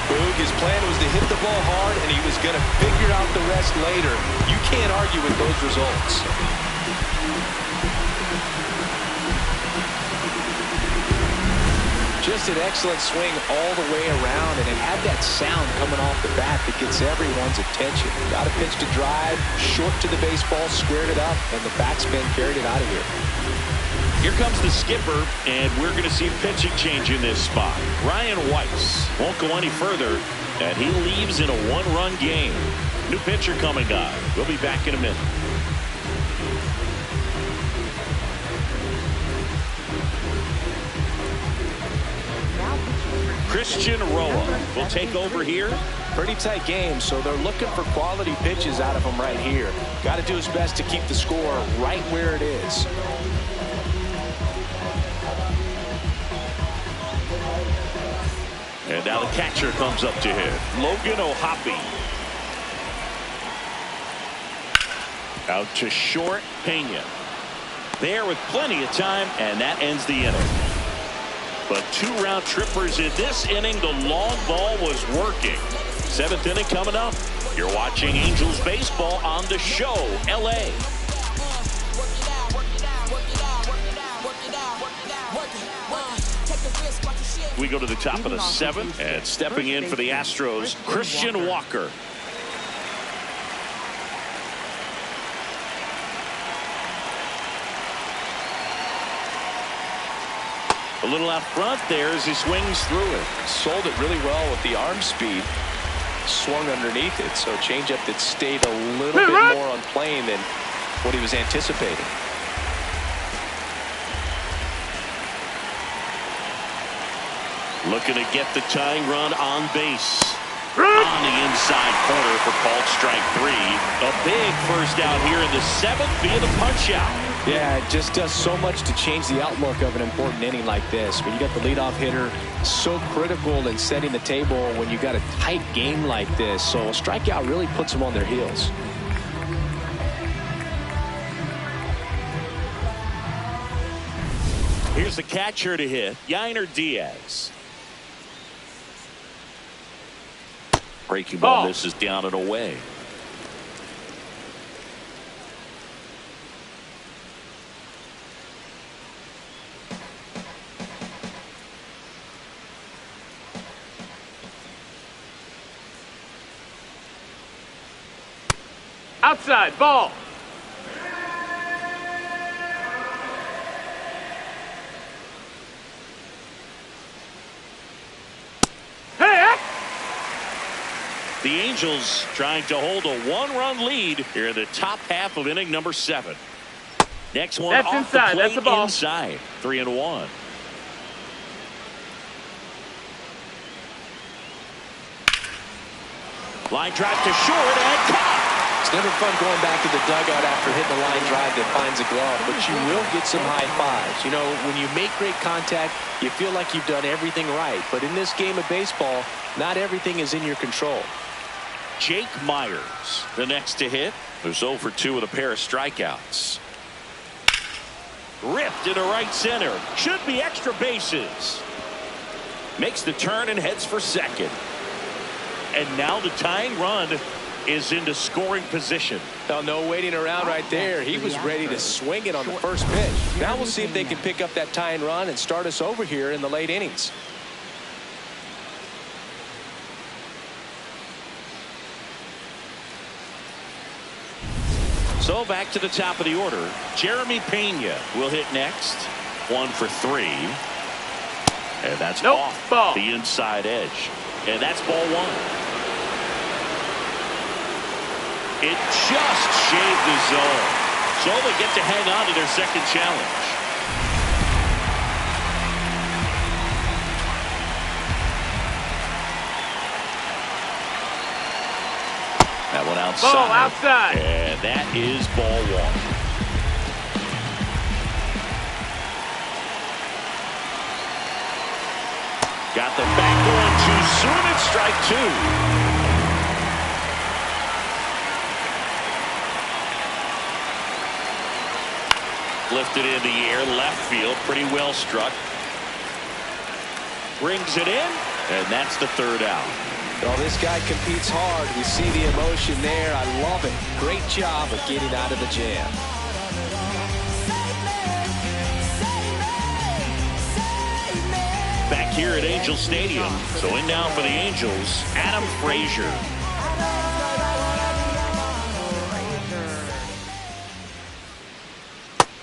Boog, his plan was to hit the ball hard, and he was going to figure out the rest later. You can't argue with those results. Just an excellent swing all the way around, and it had that sound coming off the bat that gets everyone's attention. Got a pitch to drive, short to the baseball, squared it up, and the backspin carried it out of here. Here comes the skipper, and we're going to see pitching change in this spot. Ryan Weiss won't go any further, and he leaves in a one-run game. New pitcher coming on. We'll be back in a minute. Christian Roa will take over here. Pretty tight game, so they're looking for quality pitches out of him right here. Got to do his best to keep the score right where it is. And now the catcher comes up to hit. Logan O'Hoppe. Out to short, Pena. There with plenty of time, and that ends the inning. But 2 round trippers in this inning. The long ball was working. 7th inning coming up. You're watching Angels baseball on the Show, LA. We go to the top of the 7th, and stepping in for the Astros, Christian Walker. A little out front there as he swings through it. Sold it really well with the arm speed. Swung underneath it, so changeup that stayed a little bit more on plane than what he was anticipating. Looking to get the tying run on base. On the inside corner for called strike 3. A big first out here in the 7th via the punch out. Yeah, it just does so much to change the outlook of an important inning like this. When you got the leadoff hitter, so critical in setting the table when you got a tight game like this. So a strikeout really puts them on their heels. Here's the catcher to hit, Yainer Diaz. Breaking ball misses down and away. Outside, ball. The Angels trying to hold a 1-run lead here in the top half of inning number 7. Next one That's off inside. the plate, That's the ball. inside. 3-1. Line drive to short and caught. It's never fun going back to the dugout after hitting a line drive that finds a glove, but you will get some high fives. You know, when you make great contact, you feel like you've done everything right. But in this game of baseball, not everything is in your control. Jake Myers, the next to hit, who's 0 for 2 with a pair of strikeouts. Ripped into right center. Should be extra bases. Makes the turn and heads for second. And now the tying run is into scoring position. Now, no waiting around right there. He was ready to swing it on the first pitch. Now we'll see if they can pick up that tying run and start us over here in the late innings. So back to the top of the order. Jeremy Pena will hit next. 1 for 3. And that's off ball. the inside edge. And that's ball 1. It just shaved the zone. So they get to hang on to their second challenge. That one outside. Ball outside. And that is ball one. Got the back going too soon. It's strike two. Lifted in the air, left field, pretty well struck. Brings it in, and that's the third out. Well, this guy competes hard. We see the emotion there. I love it. Great job of getting out of the jam. Back here at Angel Stadium, so in now for the Angels, Adam Frazier.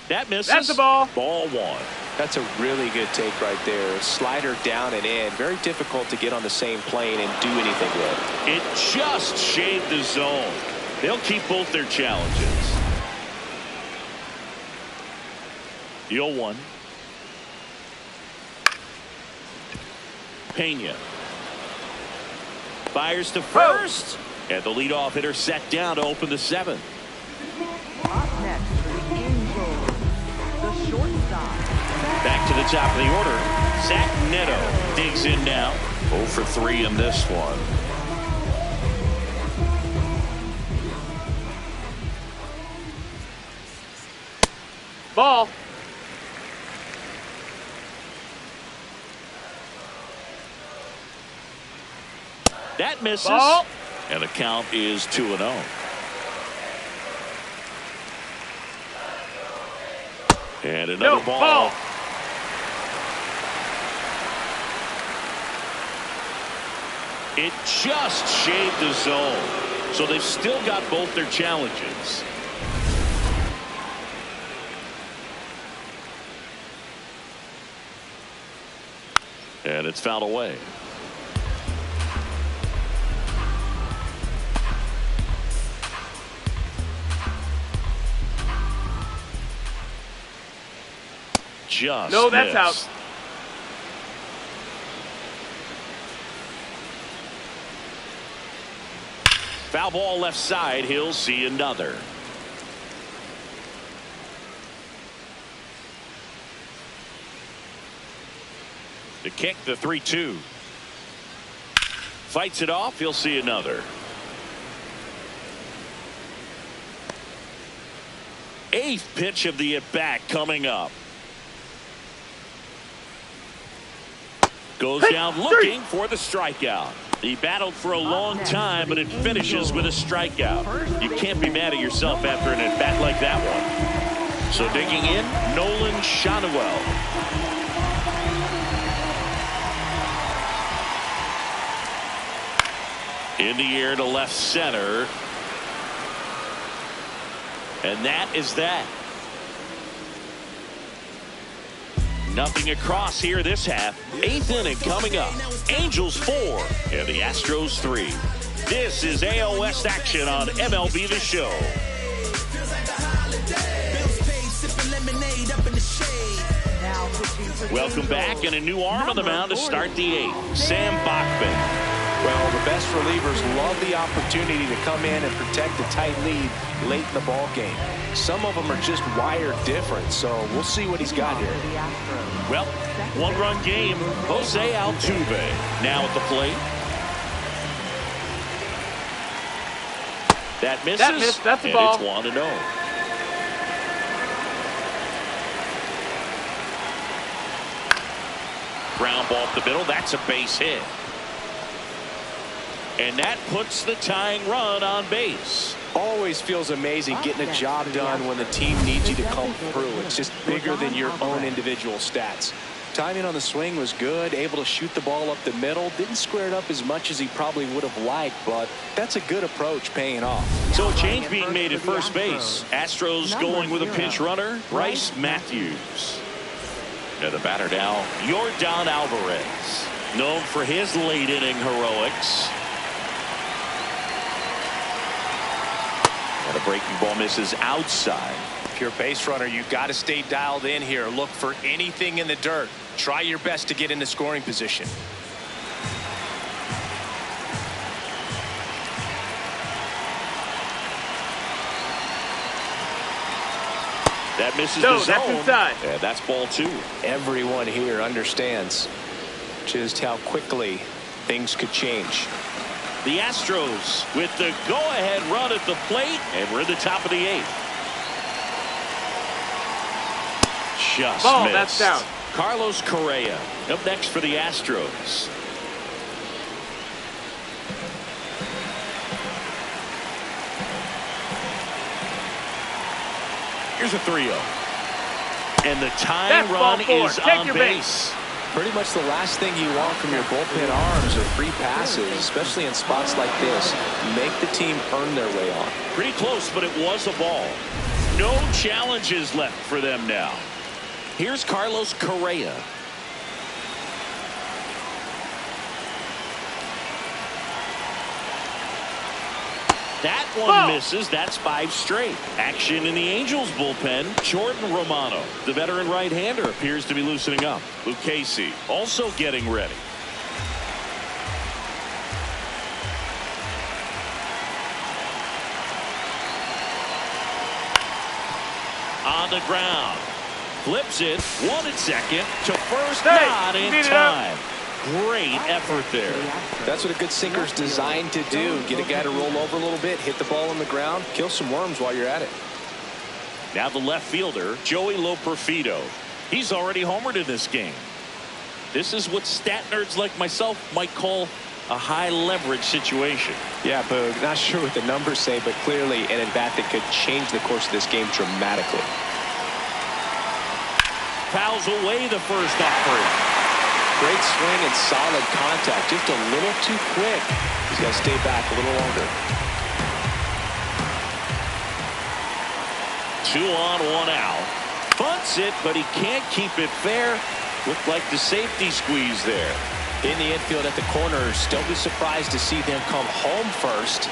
That misses. That's the ball. Ball one. That's a really good take right there. Slider down and in. Very difficult to get on the same plane and do anything with. It just shaved the zone. They'll keep both their challenges. The 0-1. Pena. Fires to first. And the leadoff hitter set down to open the seventh. Up next for the Angels, the shortstop. Back to the top of the order. Zach Neto digs in now. 0 for 3 in this one. Ball. That misses. Ball. And the count is 2-0. And another ball. It just shaved the zone. So they've still got both their challenges. And it's fouled away. Just no, that's missed. out. Foul ball left side. He'll see another. The kick, the 3-2. Fights it off. He'll see another. Eighth pitch of the at-bat coming up. Goes down looking for the strikeout. He battled for a long time, but it finishes with a strikeout. You can't be mad at yourself after an at-bat like that one. So digging in, Nolan Shotwell. In the air to left center. And that is that. Nothing across here this half. Eighth inning coming up. Angels 4 and the Astros 3. This is AL West action on MLB The Show. Welcome back, and a new arm on the mound to start the eighth. Sam Bachman. Well, the best relievers love the opportunity to come in and protect a tight lead late in the ball game. Some of them are just wired different, so we'll see what he's got here. Well, one-run game. Jose Altuve now at the plate. That misses. That missed. That's a and ball. It's 1-0. Ground ball up the middle. That's a base hit. And that puts the tying run on base. Always feels amazing getting a job done when the team needs you to come through. It's just bigger than your own individual stats. Timing on the swing was good, able to shoot the ball up the middle. Didn't square it up as much as he probably would have liked, but that's a good approach paying off. So a change being made at first base. Astros going with a pinch runner, Bryce Matthews. And the batter now, Yordan Alvarez. Known for his late inning heroics. breaking ball misses outside. If you're a base runner, you got to stay dialed in here. Look for anything in the dirt. Try your best to get into scoring position. That misses No, the that's zone. inside. Yeah, that's ball 2. Everyone here understands just how quickly things could change. The Astros with the go-ahead run at the plate, and we're in the top of the 8th. Just Ball, missed. that's down. Carlos Correa up next for the Astros. Here's a 3-0. And the tying That's run ball 4. is Take on your base. Pretty much the last thing you want from your bullpen arms are free passes, especially in spots like this. Make the team earn their way on. Pretty close, but it was a ball. No challenges left for them now. Here's Carlos Correa. That one misses. That's 5 straight. Action in the Angels bullpen. Jordan Romano, the veteran right-hander, appears to be loosening up. Lucchesi also getting ready. On the ground. Flips it. 1 at second. To first. Hey, Not in beat it time. Great effort there. That's what a good sinker's designed to do. Get a guy to roll over a little bit, hit the ball on the ground, kill some worms while you're at it. Now the left fielder, Joey Loperfido. He's already homered in this game. This is what stat nerds like myself might call a high leverage situation. Yeah, Boog, not sure what the numbers say, but clearly an at-bat that could change the course of this game dramatically. Fouls away the first offering. Great swing and solid contact. Just a little too quick. He's got to stay back a little longer. 2 on, 1 out. Bunts it, but he can't keep it fair. Looked like the safety squeeze there. In the infield at the corners, don't be surprised to see them come home first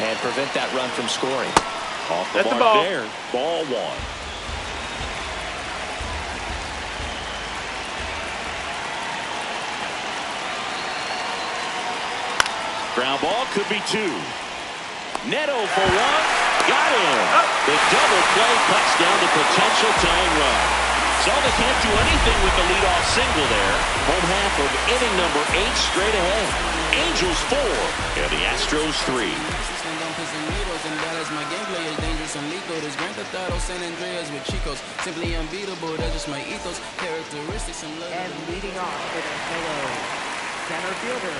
and prevent that run from scoring. Off the That's mark the ball. there. Ball 1. Ground ball could be 2. Neto for 1. Got him. The double play cuts down the potential tying run. So they can't do anything with the leadoff single there. Home half of inning number 8 straight ahead. Angels 4 and the Astros 3. My gameplay is dangerous and lethal. This Grand Theft Auto San Andreas with Chicos. Simply unbeatable, that's just my ethos. Characteristics and love. And leading off with a hello, center fielder.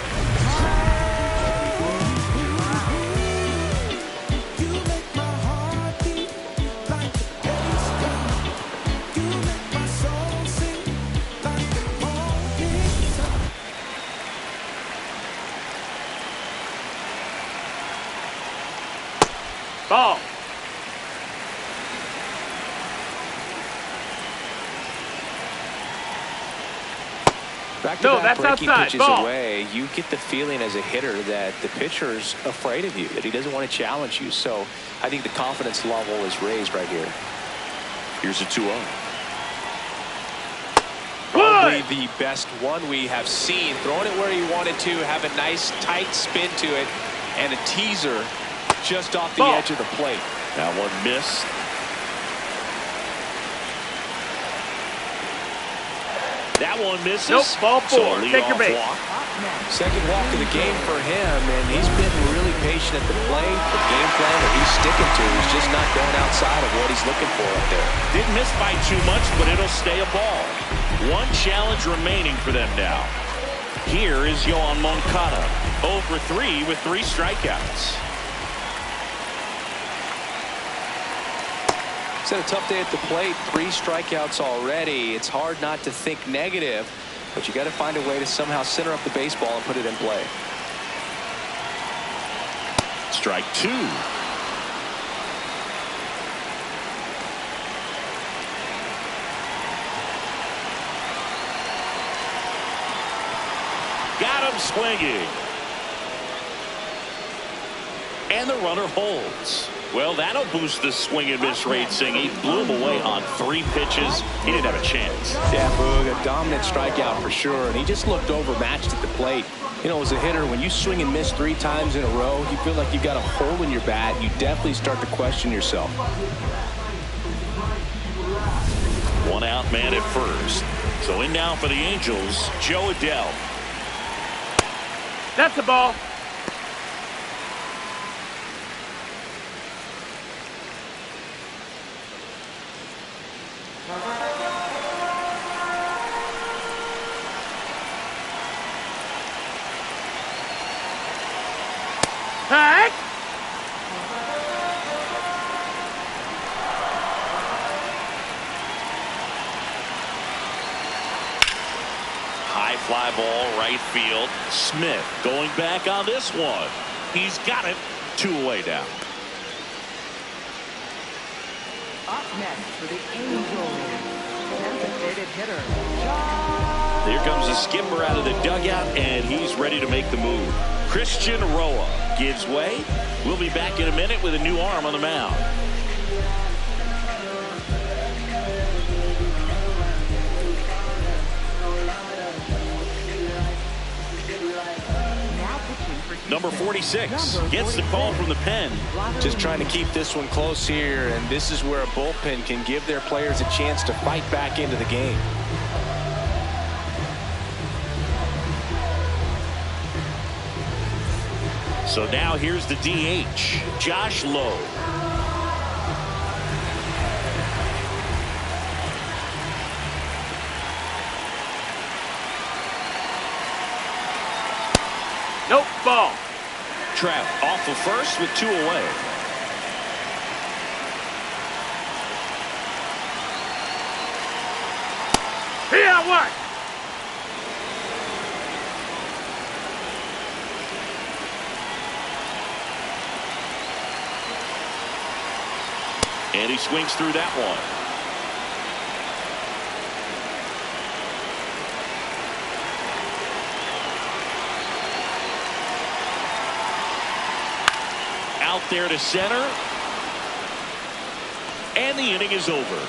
Ball. Back-to-back that's breaking outside. pitches Ball. away, you get the feeling as a hitter that the pitcher's afraid of you, that he doesn't want to challenge you. So I think the confidence level is raised right here. Here's a 2-0. Probably the best one we have seen. Throwing it where he wanted to, have a nice tight spin to it, and a teaser just off the edge of the plate. That one missed. That one misses. Nope, ball 4. So a Take your leadoff bait. walk. Second walk of the game for him, and he's been really patient at the plate. The game plan that he's sticking to is just not going outside of what he's looking for up there. Didn't miss by too much, but it'll stay a ball. 1 challenge remaining for them now. Here is Yohan Moncada. 0 for 3 with 3 strikeouts. He's had a tough day at the plate. 3 strikeouts already. It's hard not to think negative, but you got to find a way to somehow center up the baseball and put it in play. Strike 2. Got him swinging. And the runner holds. Well, that'll boost the swing and miss rate, Sing. He blew him away on 3 pitches. He didn't have a chance. Yeah, Boog, a dominant strikeout for sure, and he just looked overmatched at the plate. You know, as a hitter, when you swing and miss 3 times in a row, you feel like you've got a hole in your bat. You definitely start to question yourself. 1 out man at first. So in now for the Angels, Joe Adell. That's the ball. Heck! High fly ball, right field. Smith going back on this one. He's got it. 2 away down. Up next for the Angels, designated hitter. Here comes the skipper out of the dugout, and he's ready to make the move. Christian Roa gives way. We'll be back in a minute with a new arm on the mound. Number 46 gets the call from the pen. Just trying to keep this one close here, and this is where a bullpen can give their players a chance to fight back into the game. So now here's the DH, Josh Lowe. Nope, ball. Trout off of first with 2 away. Here, what? And he swings through that one. Out there to center. And the inning is over.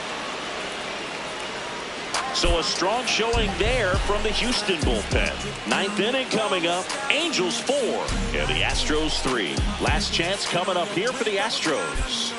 So a strong showing there from the Houston bullpen. 9th inning coming up. Angels 4 and the Astros 3. Last chance coming up here for the Astros.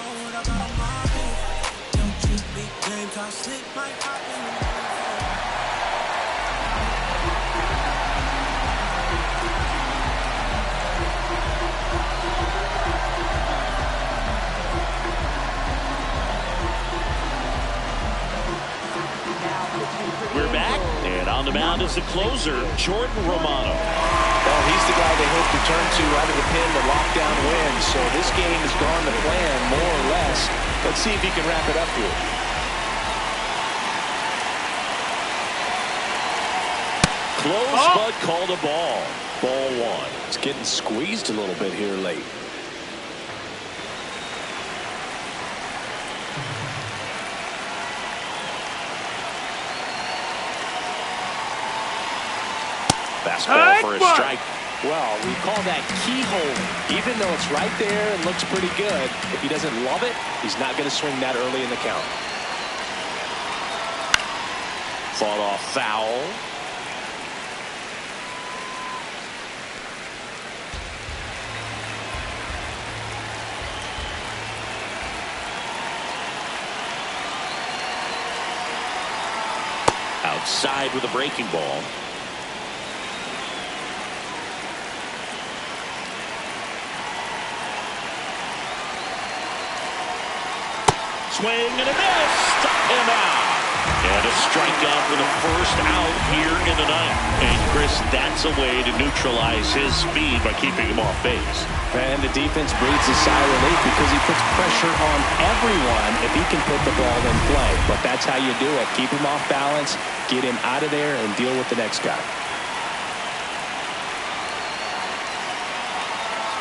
We're back, and on the mound is the closer, Jordan Romano. Well, he's the guy they hope to turn to out of the pen to lock down wins. So this game has gone to plan, more or less. Let's see if he can wrap it up here. Close, but called a ball. Ball 1. It's getting squeezed a little bit here late. Fastball for a strike. Well, we call that keyhole. Even though it's right there and looks pretty good, if he doesn't love it, he's not going to swing that early in the count. Fought off foul. Outside with a breaking ball. Swing and a miss. Struck him out. And a strikeout for the first out here in the ninth. And Chris, that's a way to neutralize his speed by keeping him off base. And the defense breathes a sigh of relief because he puts pressure on everyone if he can put the ball in play. But that's how you do it. Keep him off balance, get him out of there, and deal with the next guy.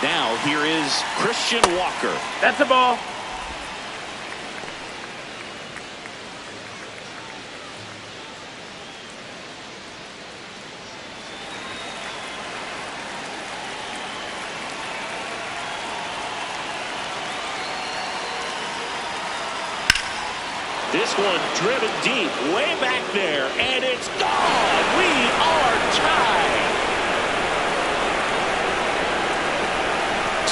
Now here is Christian Walker. That's a ball. This one driven deep, way back there, and it's gone. We are tied.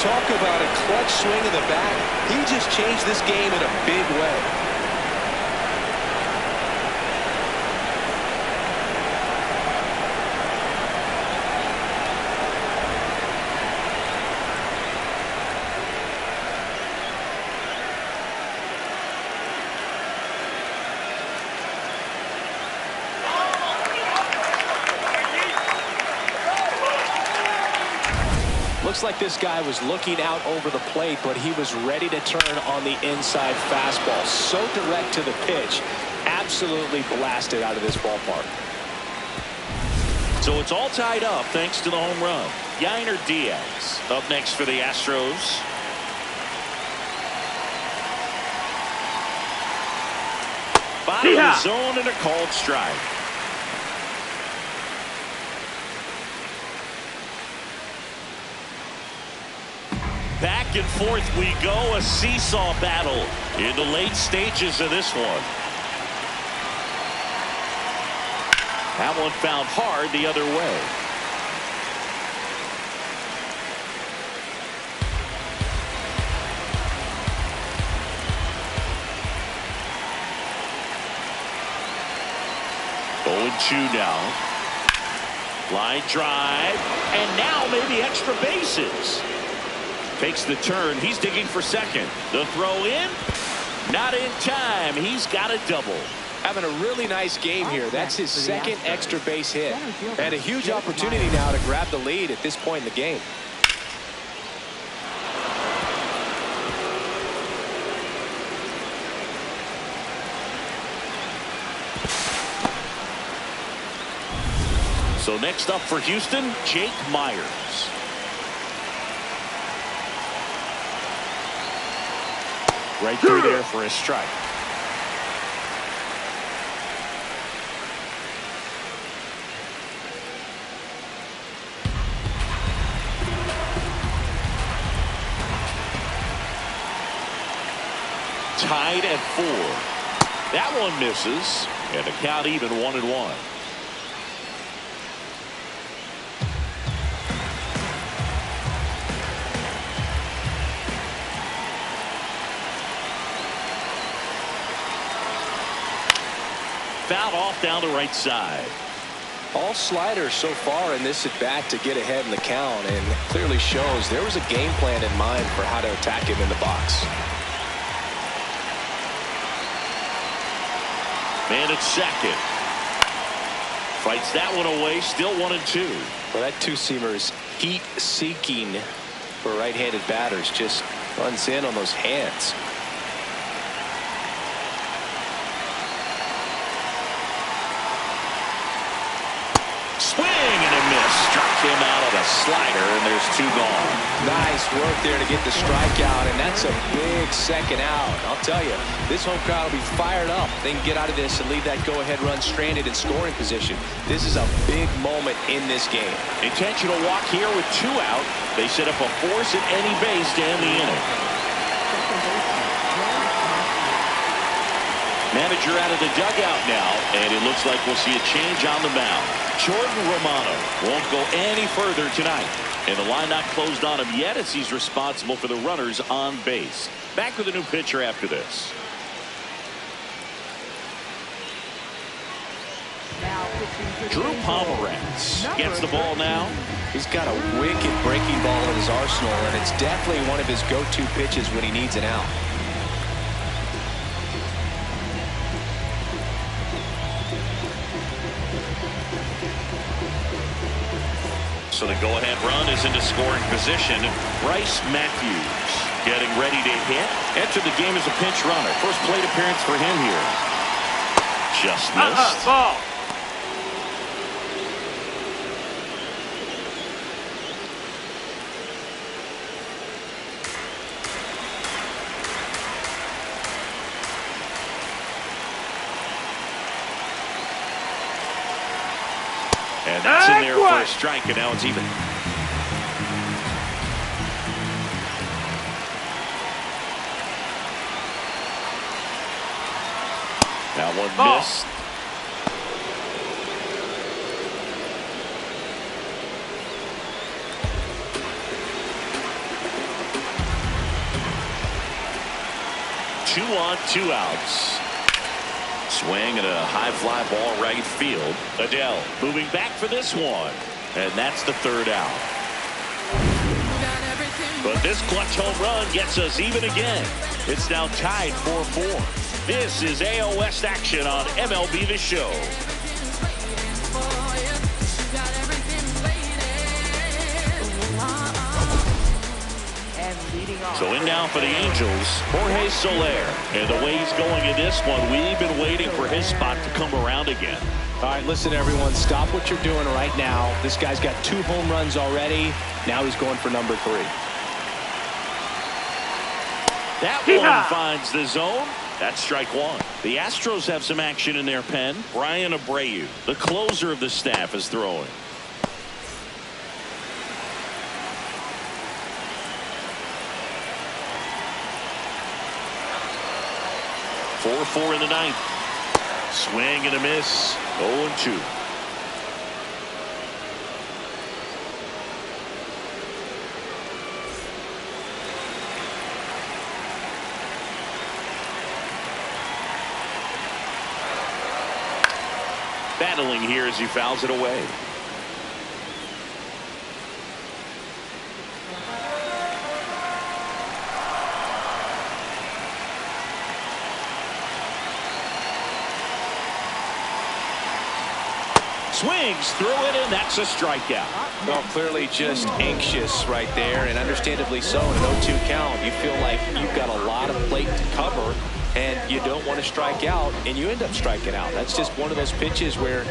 Talk about a clutch swing in the back. He just changed this game in a big way. Looks like this guy was looking out over the plate, but he was ready to turn on the inside fastball. So direct to the pitch. Absolutely blasted out of this ballpark. So it's all tied up thanks to the home run. Yainer Diaz up next for the Astros. Bottom of the zone and a called strike. Back and forth we go, a seesaw battle in the late stages of this one. That one found hard the other way. Going 2 now. Line drive, and now maybe extra bases. Takes the turn. He's digging for second. The throw in. Not in time. He's got a double. Having a really nice game here. That's his second extra base hit. And a huge opportunity now to grab the lead at this point in the game. So next up for Houston, Jake Myers. Right through there for a strike. Tied at 4. That one misses, and the count even 1-1. Fouled off down the right side. All sliders so far in this at bat to get ahead in the count, and clearly shows there was a game plan in mind for how to attack him in the box. Man at second. Fights that one away. Still 1-2. Well, that two-seamer is heat-seeking for right-handed batters. Just runs in on those hands. Swing and a miss. Struck him out of a slider, and there's 2 gone. Nice work there to get the strikeout, and that's a big second out. I'll tell you, this home crowd will be fired up. They can get out of this and leave that go-ahead run stranded in scoring position. This is a big moment in this game. Intentional walk here with 2 out. They set up a force at any base to end the inning. Manager out of the dugout now, and it looks like we'll see a change on the mound. Jordan Romano won't go any further tonight, and the line not closed on him yet as he's responsible for the runners on base. Back with a new pitcher after this. Drew Pomeranz gets the ball now. He's got a wicked breaking ball in his arsenal, and it's definitely one of his go-to pitches when he needs an out. So the go-ahead run is into scoring position. Bryce Matthews getting ready to hit. Entered the game as a pinch runner. First plate appearance for him here. Just missed. Ball. And that's in there for a strike, and now it's even. one Ball. missed. Two on, 2 outs. Swing and a high fly ball right field. Adele moving back for this one. And that's the 3rd out. But this clutch home run gets us even again. It's now tied 4-4. This is AL West action on MLB The Show. So in now for the Angels, Jorge Soler. And the way he's going in this one, we've been waiting for his spot to come around again. All right, listen, everyone, stop what you're doing right now. This guy's got 2 home runs already. Now he's going for number 3. That one finds the zone. That's strike 1. The Astros have some action in their pen. Brian Abreu, the closer of the staff, is throwing. Four in the 9th. Swing and a miss. 0-2. Battling here as he fouls it away. Swings through it, and that's a strikeout. Well, clearly just anxious right there, and understandably so. In an 0-2 count, you feel like you've got a lot of plate to cover, and you don't want to strike out, and you end up striking out. That's just one of those pitches where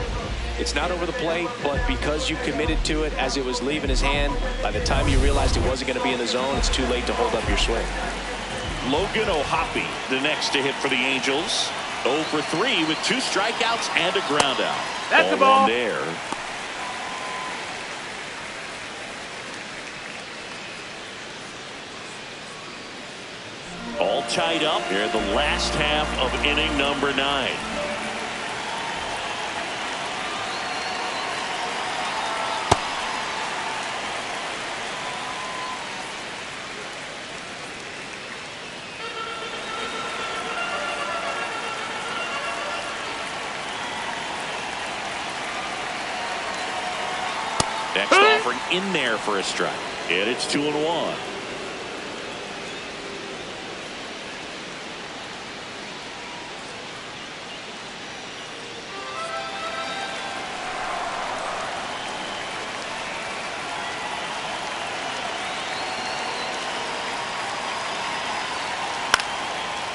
it's not over the plate, but because you committed to it as it was leaving his hand, by the time you realized it wasn't going to be in the zone, it's too late to hold up your swing. Logan O'Hoppe, the next to hit for the Angels. 0 for 3 with 2 strikeouts and a ground out. That's the ball. There. All tied up here in the last half of inning number 9. Next offering in there for a strike. And it's 2-1.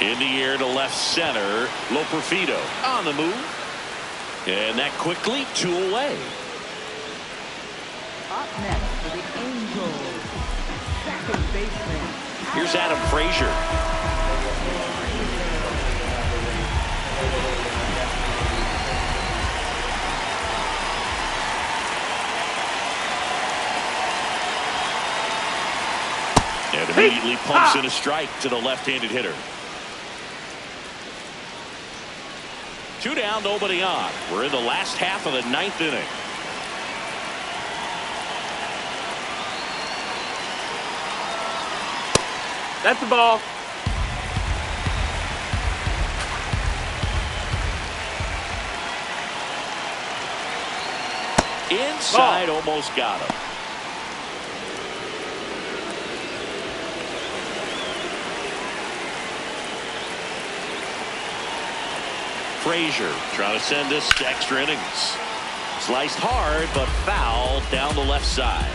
In the air to left center. Loperfido on the move. And that quickly 2 away. Up next for the Angels, second baseman. Here's Adam Frazier. And immediately pumps in a strike to the left-handed hitter. 2 down, nobody on. We're in the last half of the 9th inning. That's the ball. Inside, almost got him. Frazier trying to send this to extra innings. Sliced hard, but foul down the left side.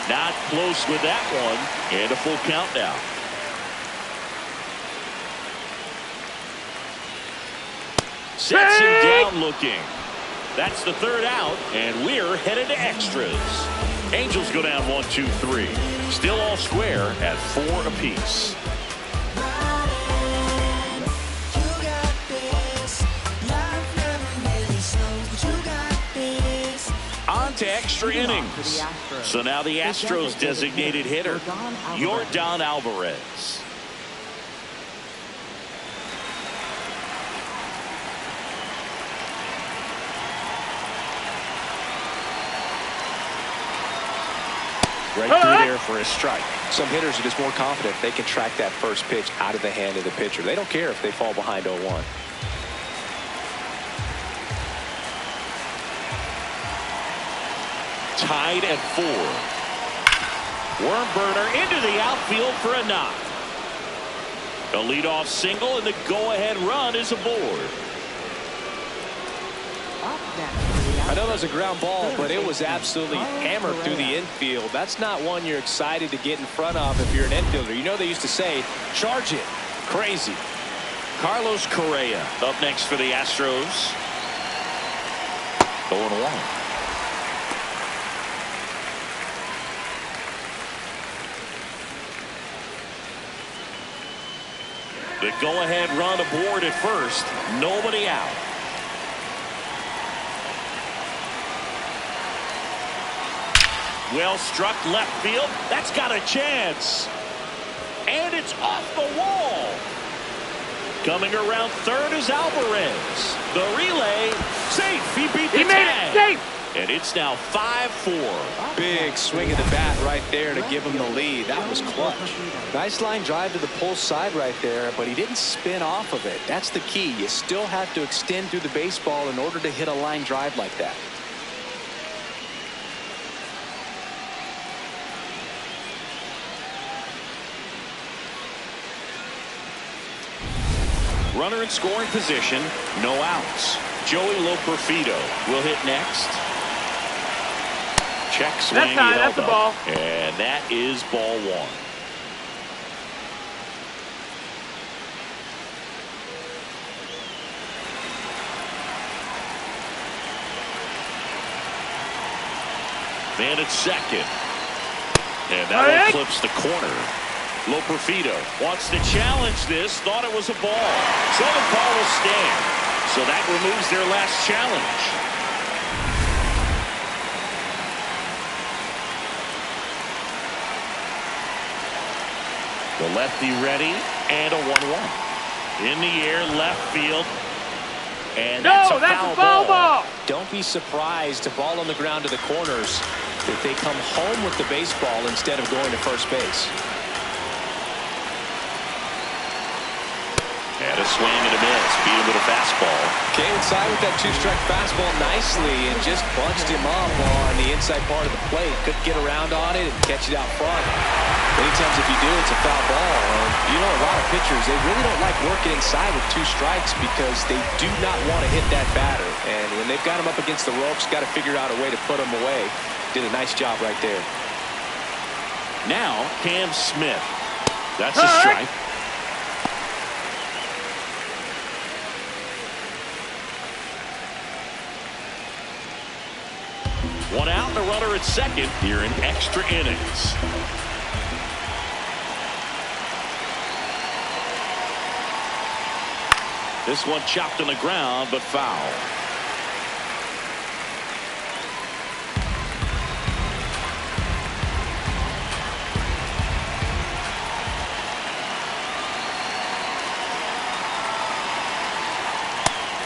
Not close with that one, and a full count now. Sets him down looking. That's the 3rd out, and we're headed to extras. Angels go down 1, 2, 3. Still all square at 4 apiece. extra innings. So now the Astros designated hitter, Yordan Alvarez. Right through there for a strike. Some hitters are just more confident they can track that first pitch out of the hand of the pitcher. They don't care if they fall behind 0-1. Tied at 4. Worm burner into the outfield for a knock. A leadoff single, and the go-ahead run is aboard. I know that was a ground ball, but it was absolutely hammered through the infield. That's not one you're excited to get in front of if you're an infielder. You know they used to say, charge it. Crazy. Carlos Correa up next for the Astros. 0-1. The go-ahead run aboard at first. Nobody out. Well struck left field. That's got a chance. And it's off the wall. Coming around third is Alvarez. The relay. Safe. He beat the tag. He made it safe. And it's now 5-4. Big swing of the bat right there to give him the lead. That was clutch. Nice line drive to the pull side right there, but he didn't spin off of it. That's the key. You still have to extend through the baseball in order to hit a line drive like that. Runner in scoring position. No outs. Joey Loperfido will hit next. Check swing. That's the ball. And that is ball 1. Man at second. And that one clips the corner. Loperfido wants to challenge this. Thought it was a ball. So the ball will stand. So that removes their last challenge. The lefty ready, and a 1-1. In the air, left field. And that's a foul ball. Don't be surprised, a ball on the ground to the corners, that they come home with the baseball instead of going to first base. And a swing and a miss. Beat him with a fastball. Came inside with that 2-strike fastball nicely and just bunched him up on the inside part of the plate. Couldn't get around on it and catch it out front. Many times if you do, it's a foul ball. And you know, a lot of pitchers, they really don't like working inside with 2 strikes because they do not want to hit that batter. And when they've got him up against the ropes, got to figure out a way to put him away. Did a nice job right there. Now, Cam Smith. That's a strike. One out, and a runner at second here in extra innings. This one chopped on the ground, but foul.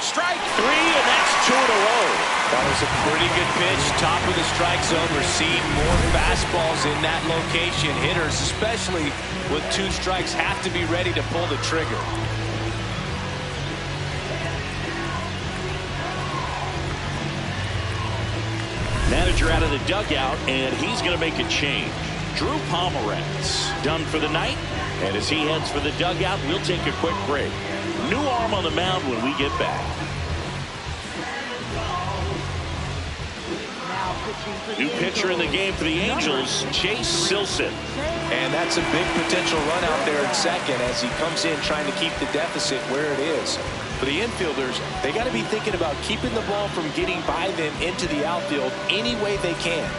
Strike 3, and that's 2 in a row. That was a pretty good pitch. Top of the strike zone. We're seeing more fastballs in that location. Hitters, especially with 2 strikes, have to be ready to pull the trigger. Manager out of the dugout, and he's going to make a change. Drew Pomeranz done for the night. And as he heads for the dugout, we'll take a quick break. New arm on the mound when we get back. New pitcher in the game for the Angels, Chase Silson. And that's a big potential run out there in second as he comes in trying to keep the deficit where it is. For the infielders, they got to be thinking about keeping the ball from getting by them into the outfield any way they can.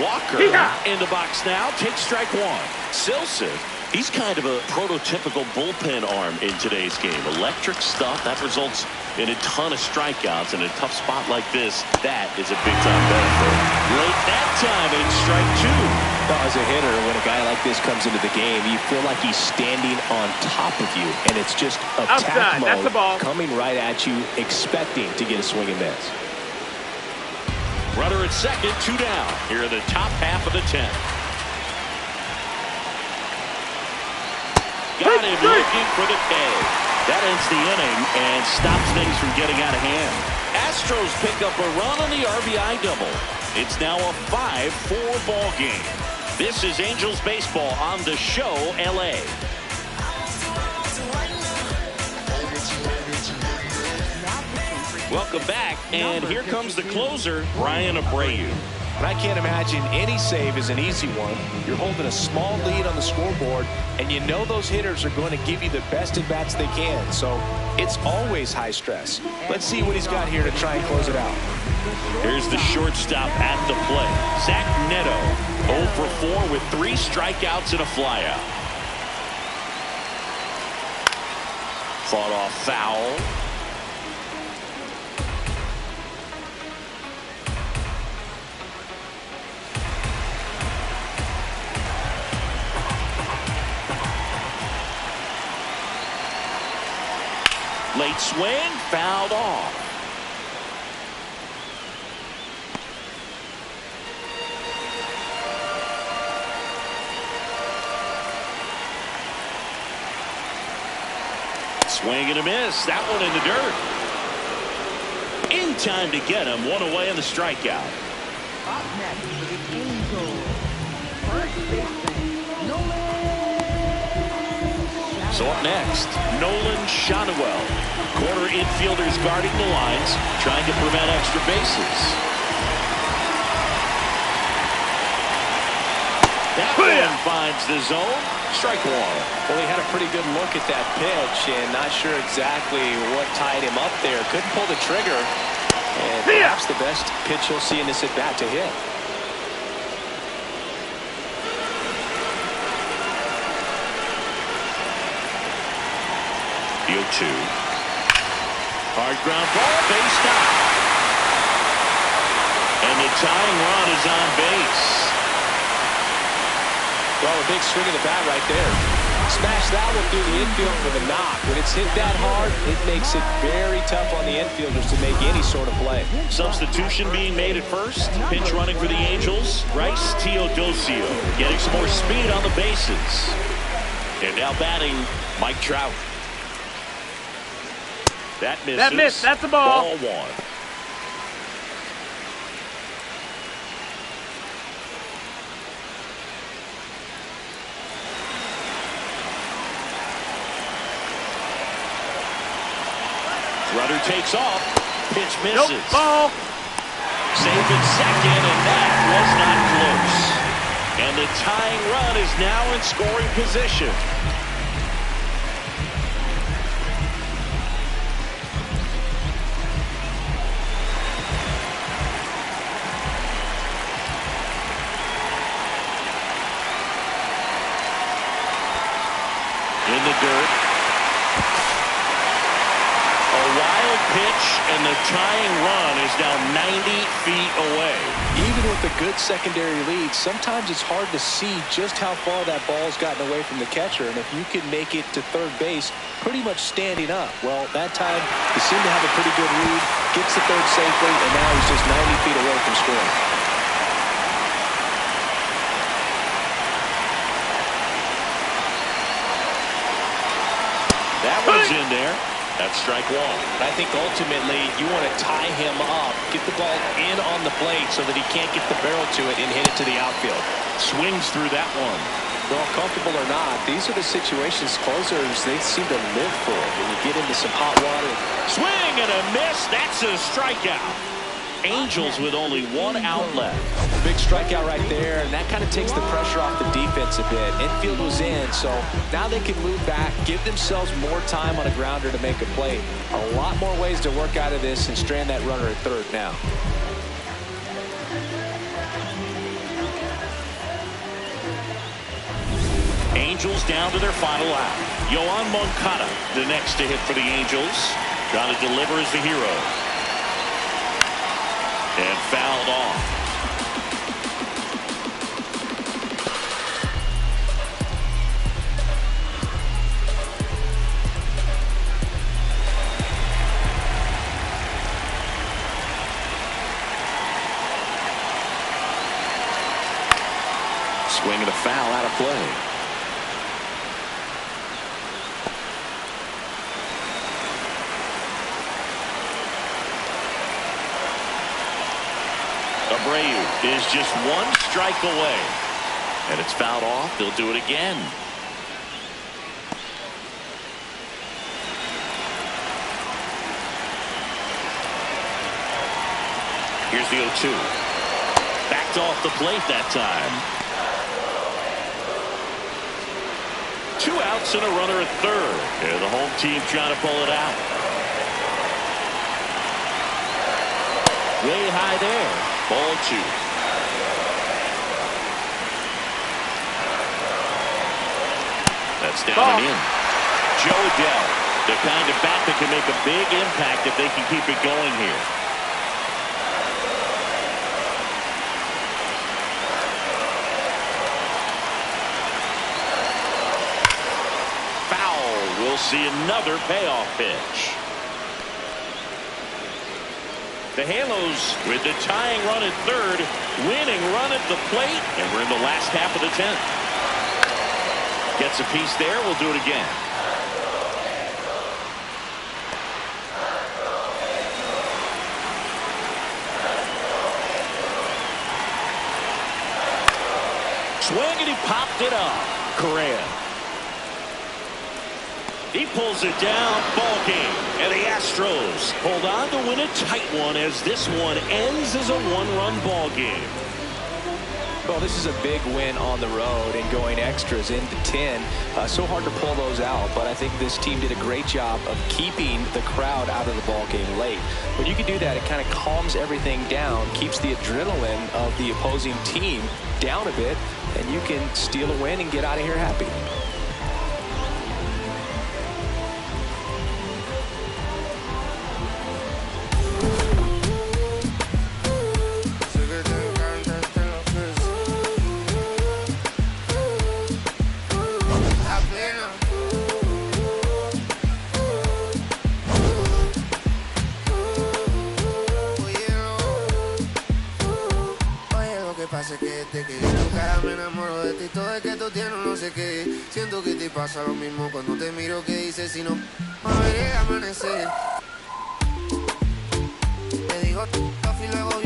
Walker in the box now. Takes strike one. Silson, he's kind of a prototypical bullpen arm in today's game. Electric stuff that results in a ton of strikeouts. In a tough spot like this, that is a big-time benefit. Late that time, it's strike two. Well, as a hitter, when a guy like this comes into the game, you feel like he's standing on top of you, and it's just attack mode. That's the ball. Coming right at you, expecting to get a swing and miss. Runner at second, 2 down. Here in the top half of the 10th. Got him looking for the K. That ends the inning and stops things from getting out of hand. Astros pick up a run on the RBI double. It's now a 5-4 ball game. This is Angels baseball on the Show LA. Welcome back, and here comes the closer, Brian Abreu. And I can't imagine any save is an easy one. You're holding a small lead on the scoreboard, and you know those hitters are going to give you the best at-bats they can. So it's always high stress. Let's see what he's got here to try and close it out. Here's the shortstop at the plate. Zach Neto, 0 for 4 with 3 strikeouts and a flyout. Fought off foul. Late swing, fouled off. Swing and a miss. That one in the dirt. In time to get him. One away in the strikeout. Up next for the Angels, first baseman, Nolan. So up next, Nolan Shotwell. Corner infielders guarding the lines, trying to prevent extra bases. That one finds the zone. Strike one. Well, he had a pretty good look at that pitch and not sure exactly what tied him up there. Couldn't pull the trigger. And perhaps the best pitch he'll see in this at-bat to hit. The 0-2. Hard ground ball, base stop. And the tying run is on base. Well, a big swing of the bat right there. Smash that one through the infield for the knock. When it's hit that hard, it makes it very tough on the infielders to make any sort of play. Substitution being made at first. Pinch running for the Angels. Bryce Teodosio getting some more speed on the bases. And now batting Mike Trout. That misses. That missed. That's a ball. Ball one. Runner takes off. Pitch misses. Nope. Ball. Safe at second, and that was not close. And the tying run is now in scoring position. In the dirt. A wild pitch, and the tying run is now 90 feet away. Even with a good secondary lead, sometimes it's hard to see just how far that ball's gotten away from the catcher. And if you can make it to third base pretty much standing up, well, that time he seemed to have a pretty good lead, gets to third safely, and now he's just 90 feet away from scoring. That one's in there. That's strike one. I think ultimately you want to tie him up, get the ball in on the plate so that he can't get the barrel to it and hit it to the outfield. Swings through that one. Well, comfortable or not, these are the situations closers they seem to live for. When you get into some hot water. Swing and a miss. That's a strikeout. Angels with only 1 out left. Big strikeout right there, and that kind of takes the pressure off the defense a bit. Infield was in, so now they can move back, give themselves more time on a grounder to make a play. A lot more ways to work out of this and strand that runner at third now. Angels down to their final out. Yoan Moncada, the next to hit for the Angels. Got to deliver as the hero. And fouled off. Swing and a foul out of play. Abreu is just one strike away. And it's fouled off. They'll do it again. Here's the 0-2. Backed off the plate that time. 2 outs and a runner at third. And the home team trying to pull it out. Way high there. Ball 2. That's down and in. Joe Adele, the kind of bat that can make a big impact if they can keep it going here. We'll see another payoff pitch. The Halos with the tying run at third, winning run at the plate, and we're in the last half of the 10th. Gets a piece there. We'll do it again. Swing and he popped it up. Correa. He pulls it down. Ball game. And the Astros hold on to win a tight one as this one ends as a one-run ball game. Well, this is a big win on the road and going extras into 10. So hard to pull those out, but I think this team did a great job of keeping the crowd out of the ball game late. When you can do that, it kind of calms everything down, keeps the adrenaline of the opposing team down a bit, and you can steal a win and get out of here happy. Siento que te pasa lo mismo cuando te miro, que dices si no a ver amanecer. Te digo, y luego